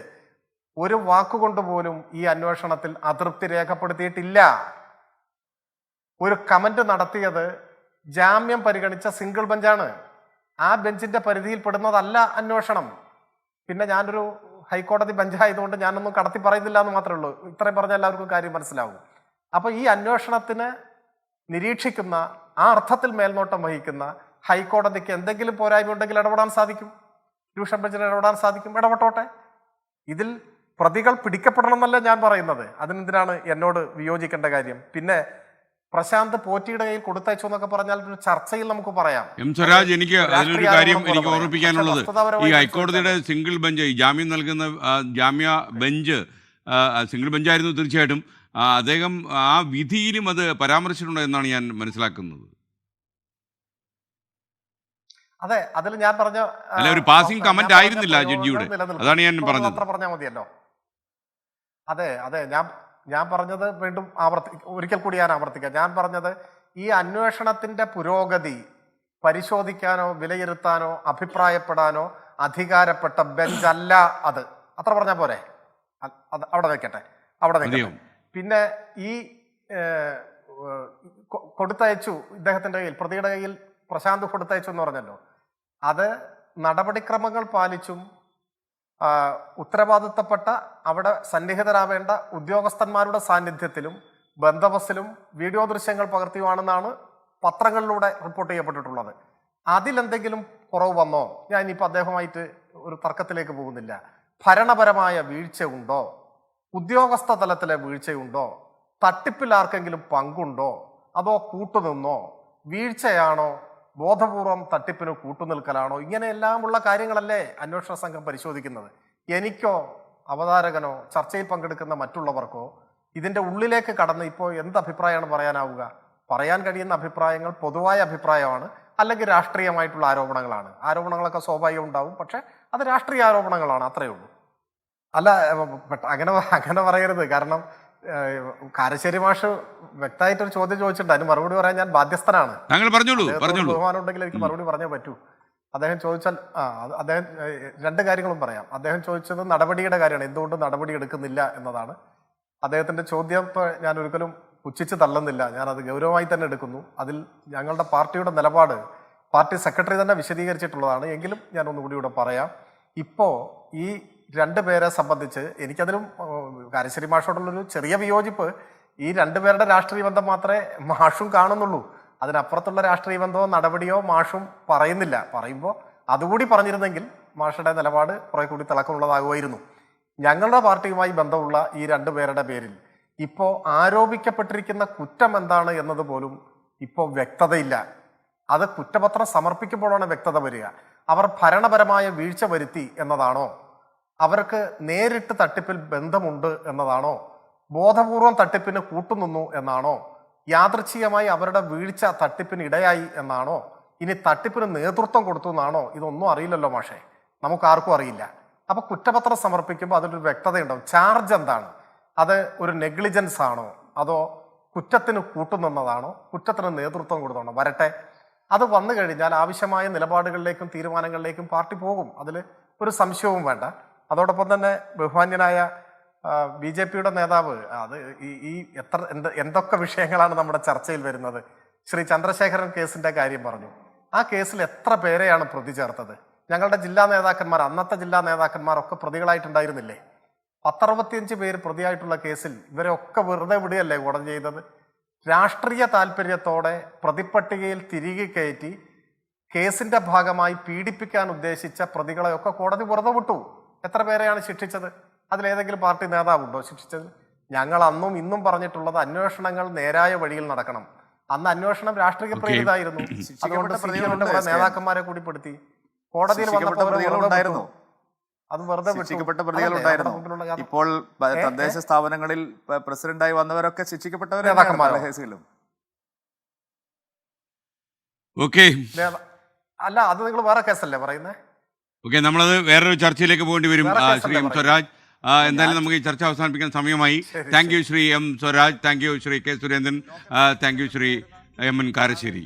Speaker 1: ഒരു വാക്കുകൊണ്ട് പോലും ഈ അന്വേഷണത്തിൽ അതൃപ്തി രേഖപ്പെടുത്തിയിട്ടില്ല. ഒരു കമന്റ് നടത്തിയത് ജാമ്യം പരിഗണിച്ച സിംഗിൾ ബെഞ്ചാണ്. ആ ബെഞ്ചിന്റെ പരിധിയിൽ പെടുന്നതല്ല അന്വേഷണം. പിന്നെ ഞാനൊരു ഹൈക്കോടതി ബെഞ്ചായതുകൊണ്ട് ഞാനൊന്നും കടത്തി പറയുന്നില്ല എന്ന് മാത്രമേ ഉള്ളൂ. ഇത്രയും പറഞ്ഞാൽ എല്ലാവർക്കും കാര്യം മനസ്സിലാവും. അപ്പൊ ഈ അന്വേഷണത്തിന് നിരീക്ഷിക്കുന്ന, ആ അർത്ഥത്തിൽ മേൽനോട്ടം വഹിക്കുന്ന ഹൈക്കോടതിക്ക് എന്തെങ്കിലും പോരായ്മ ഉണ്ടെങ്കിൽ ഇടപെടാൻ സാധിക്കും. ഡിവിഷൻ ബെഞ്ചിന് ഇടപെടാൻ സാധിക്കും. ഇടപെട്ടോട്ടെ. ഇതിൽ പ്രതികൾ പിടിക്കപ്പെടണം എന്നല്ല ഞാൻ പറയുന്നത്. അതിനെന്തിനാണ് എന്നോട് വിയോജിക്കേണ്ട കാര്യം? പിന്നെ പ്രശാന്ത് പോറ്റിയുടെ കയ്യിൽ കൊടുത്തയച്ചു എന്നൊക്കെ പറഞ്ഞാൽ ഒരു ചർച്ചയിൽ നമുക്ക് പറയാം.
Speaker 2: എം സ്വരാജ്, എനിക്ക് അതിലൊരു കാര്യം എനിക്ക് ഓർമ്മിപ്പിക്കാനുള്ളത്, ഈ ഹൈക്കോടതിയുടെ സിംഗിൾ ബെഞ്ച്, ഈ ജാമ്യം നൽകുന്ന ജാമ്യ ബെഞ്ച് സിംഗിൾ ബെഞ്ചായിരുന്നു തീർച്ചയായിട്ടും. അദ്ദേഹം ആ വിധിയിലും അത് പരാമർശിച്ചിട്ടുണ്ടോ എന്നാണ് ഞാൻ മനസ്സിലാക്കുന്നത്.
Speaker 1: അതെ, അതിൽ ഞാൻ പറഞ്ഞ
Speaker 2: അല്ല, ഒരു പാസിംഗ് കമന്റ് ആയിരുന്നില്ല ജഡ്ജിയുടെ, അതാണ് ഞാൻ പറഞ്ഞത്.
Speaker 1: പറഞ്ഞാൽ മതിയല്ലോ. അതെ അതെ, ഞാൻ പറഞ്ഞത് വീണ്ടും ഒരിക്കൽ കൂടി ഞാൻ ആവർത്തിക്കാം. ഞാൻ പറഞ്ഞത് ഈ അന്വേഷണത്തിന്റെ പുരോഗതി പരിശോധിക്കാനോ വിലയിരുത്താനോ അഭിപ്രായപ്പെടാനോ അധികാരപ്പെട്ട ബെഞ്ച് അല്ല അത്. അത്ര പറഞ്ഞാൽ പോരെ? അവിടെ നിൽക്കട്ടെ. പിന്നെ ഈ കൊടുത്തയച്ചു ഇദ്ദേഹത്തിന്റെ കയ്യിൽ, പ്രതിയുടെ കയ്യിൽ പ്രശാന്ത് കൊടുത്തയച്ചു എന്ന് പറഞ്ഞല്ലോ, അത് നടപടിക്രമങ്ങൾ പാലിച്ചും ഉത്തരവാദിത്തപ്പെട്ട അവിടെ സന്നിഹിതരാവേണ്ട ഉദ്യോഗസ്ഥന്മാരുടെ സാന്നിധ്യത്തിലും ബന്ദോബസ്തിലും വീഡിയോ ദൃശ്യങ്ങൾ പകർത്തിയുമാണെന്നാണ് പത്രങ്ങളിലൂടെ റിപ്പോർട്ട് ചെയ്യപ്പെട്ടിട്ടുള്ളത്. അതിലെന്തെങ്കിലും കുറവ് വന്നോ? ഞാൻ ഇനിയിപ്പോൾ അദ്ദേഹമായിട്ട് ഒരു തർക്കത്തിലേക്ക് പോകുന്നില്ല. ഭരണപരമായ വീഴ്ച ഉണ്ടോ? ഉദ്യോഗസ്ഥ തലത്തിലെ വീഴ്ചയുണ്ടോ? തട്ടിപ്പിൽ ആർക്കെങ്കിലും പങ്കുണ്ടോ? അതോ കൂട്ടുനിന്നോ? വീഴ്ചയാണോ? ബോധപൂർവം തട്ടിപ്പിന് കൂട്ടുനിൽക്കലാണോ? ഇങ്ങനെയെല്ലാമുള്ള കാര്യങ്ങളല്ലേ അന്വേഷണ സംഘം പരിശോധിക്കുന്നത്. എനിക്കോ അവതാരകനോ ചർച്ചയിൽ പങ്കെടുക്കുന്ന മറ്റുള്ളവർക്കോ ഇതിൻ്റെ ഉള്ളിലേക്ക് കടന്ന് ഇപ്പോൾ എന്ത് അഭിപ്രായമാണ് പറയാനാവുക? പറയാൻ കഴിയുന്ന അഭിപ്രായങ്ങൾ പൊതുവായ അഭിപ്രായമാണ്, അല്ലെങ്കിൽ രാഷ്ട്രീയമായിട്ടുള്ള ആരോപണങ്ങളാണ്. ആരോപണങ്ങളൊക്കെ സ്വാഭാവികം ഉണ്ടാവും, പക്ഷെ അത് രാഷ്ട്രീയ ആരോപണങ്ങളാണ്, അത്രയേ ഉള്ളൂ. അല്ല, അങ്ങനെ പറയരുത്. കാരണം കാരശ്ശേരി മാഷ് വ്യക്തമായിട്ടൊരു ചോദ്യം ചോദിച്ചിട്ടുണ്ട്, അതിന് മറുപടി പറയാൻ ഞാൻ ബാധ്യസ്ഥനാണ്.
Speaker 2: താങ്കൾ പറഞ്ഞോളൂ.
Speaker 1: ബഹുമാനം ഉണ്ടെങ്കിൽ എനിക്ക് മറുപടി പറഞ്ഞേ പറ്റൂ. അദ്ദേഹം ചോദിച്ചാൽ അദ്ദേഹം രണ്ട് കാര്യങ്ങളും പറയാം. അദ്ദേഹം ചോദിച്ചത് നടപടിയുടെ കാര്യമാണ്, എന്തുകൊണ്ട് നടപടി എടുക്കുന്നില്ല എന്നതാണ്. അദ്ദേഹത്തിന്റെ ചോദ്യം ഇപ്പോൾ ഞാൻ ഒരിക്കലും പുച്ഛിച്ച് തള്ളുന്നില്ല, ഞാൻ അത് ഗൗരവമായി തന്നെ എടുക്കുന്നു. അതിൽ ഞങ്ങളുടെ പാർട്ടിയുടെ നിലപാട് പാർട്ടി സെക്രട്ടറി തന്നെ വിശദീകരിച്ചിട്ടുള്ളതാണ്. എങ്കിലും ഞാൻ ഒന്നുകൂടി ഇവിടെ പറയാം. ഇപ്പോൾ ഈ രണ്ടുപേരെ സംബന്ധിച്ച് എനിക്കതിലും കാരശ്ശേരി മാഷോടുള്ളൊരു ചെറിയ വിയോജിപ്പ്, ഈ രണ്ടുപേരുടെ രാഷ്ട്രീയ ബന്ധം മാത്രമേ മാഷും കാണുന്നുള്ളൂ. അതിനപ്പുറത്തുള്ള രാഷ്ട്രീയ ബന്ധമോ നടപടിയോ മാഷും പറയുന്നില്ല. പറയുമ്പോൾ അതുകൂടി പറഞ്ഞിരുന്നെങ്കിൽ മാഷയുടെ നിലപാട് കുറെ കൂടി തിളക്കമുള്ളതാകുമായിരുന്നു. ഞങ്ങളുടെ പാർട്ടിയുമായി ബന്ധമുള്ള ഈ രണ്ടുപേരുടെ പേരിൽ ഇപ്പോൾ ആരോപിക്കപ്പെട്ടിരിക്കുന്ന കുറ്റം എന്താണ് എന്നത് പോലും ഇപ്പോൾ വ്യക്തതയില്ല. അത് കുറ്റപത്രം സമർപ്പിക്കുമ്പോഴാണ് വ്യക്തത വരിക. അവർ ഭരണപരമായ വീഴ്ച വരുത്തി എന്നതാണോ, അവർക്ക് നേരിട്ട് തട്ടിപ്പിൽ ബന്ധമുണ്ട് എന്നതാണോ, ബോധപൂർവം തട്ടിപ്പിന് കൂട്ടുനിന്നു എന്നാണോ, യാദൃച്ഛികമായി അവരുടെ വീഴ്ച തട്ടിപ്പിന് ഇടയായി എന്നാണോ, ഇനി തട്ടിപ്പിന് നേതൃത്വം കൊടുത്തു എന്നാണോ, ഇതൊന്നും അറിയില്ലല്ലോ മാഷേ, നമുക്ക് ആർക്കും അറിയില്ല. അപ്പൊ കുറ്റപത്രം സമർപ്പിക്കുമ്പോൾ അതിലൊരു വ്യക്തതയുണ്ടാവും. ചാർജ് എന്താണ്, അത് ഒരു നെഗ്ലിജൻസ് ആണോ, അതോ കുറ്റത്തിന് കൂട്ടുനിന്നതാണോ, കുറ്റത്തിന് നേതൃത്വം കൊടുത്താണോ, വരട്ടെ. അത് വന്നു കഴിഞ്ഞാൽ ആവശ്യമായ നിലപാടുകളിലേക്കും തീരുമാനങ്ങളിലേക്കും പാർട്ടി പോകും, അതിൽ ഒരു സംശയവും വേണ്ട. അതോടൊപ്പം തന്നെ ബഹുമാന്യനായ BJP-യുടെ നേതാവ്, അത് ഈ എന്തൊക്കെ വിഷയങ്ങളാണ് നമ്മുടെ ചർച്ചയിൽ വരുന്നത്. ശ്രീ ചന്ദ്രശേഖരൻ കേസിന്റെ കാര്യം പറഞ്ഞു. ആ കേസിൽ എത്ര പേരെയാണ് പ്രതി ചേർത്തത്? ഞങ്ങളുടെ ജില്ലാ നേതാക്കന്മാർ, അന്നത്തെ ജില്ലാ നേതാക്കന്മാരൊക്കെ പ്രതികളായിട്ടുണ്ടായിരുന്നില്ലേ? 10-65 പേര് പ്രതിയായിട്ടുള്ള കേസിൽ ഇവരെയൊക്കെ വെറുതെ വിടുകയല്ലേ കോടതി ചെയ്തത്? രാഷ്ട്രീയ താല്പര്യത്തോടെ പ്രതിപ്പട്ടികയിൽ തിരികെ കയറ്റി കേസിന്റെ ഭാഗമായി പീഡിപ്പിക്കാൻ ഉദ്ദേശിച്ച പ്രതികളെയൊക്കെ കോടതി വെറുതെ വിട്ടു. എത്ര പേരെയാണ് ശിക്ഷിച്ചത്? അതിലേതെങ്കിലും പാർട്ടി നേതാവുണ്ടോ ശിക്ഷിച്ചത്? ഞങ്ങൾ അന്നും ഇന്നും പറഞ്ഞിട്ടുള്ളത് അന്വേഷണങ്ങൾ നേരായ വഴിയിൽ നടക്കണം. അന്ന് അന്വേഷണം രാഷ്ട്രീയ പ്രേരിതായിരുന്നു. അതുകൊണ്ട് CPM-ന്റെ കുറെ നേതാക്കന്മാരെ കൂടി പെടുത്തി കോടതിയിൽ വന്നപ്പോൾ അത് വെറുതെ
Speaker 3: ശിക്ഷിക്കപ്പെട്ട പ്രതികളുണ്ടായിരുന്നു. ഇപ്പോൾ തദ്ദേശ സ്ഥാപനങ്ങളിൽ പ്രസിഡന്റായി വന്നവരൊക്കെ ശിക്ഷിക്കപ്പെട്ടവരാണ് കേസിലും.
Speaker 2: ഓക്കെ,
Speaker 1: അല്ല, അത് നിങ്ങൾ വേറെ കേസല്ലേ പറയുന്നത്?
Speaker 2: ഓക്കെ, നമ്മളത് വേറൊരു ചർച്ചയിലേക്ക് പോകേണ്ടി വരും. ശ്രീ M. സ്വരാജ്, എന്തായാലും നമുക്ക് ഈ ചർച്ച അവസാനിപ്പിക്കാൻ സമയമായി. Thank you Shri M. Swaraj, thank you Shri K. Surendran, thank you Shri M. N. Karassery.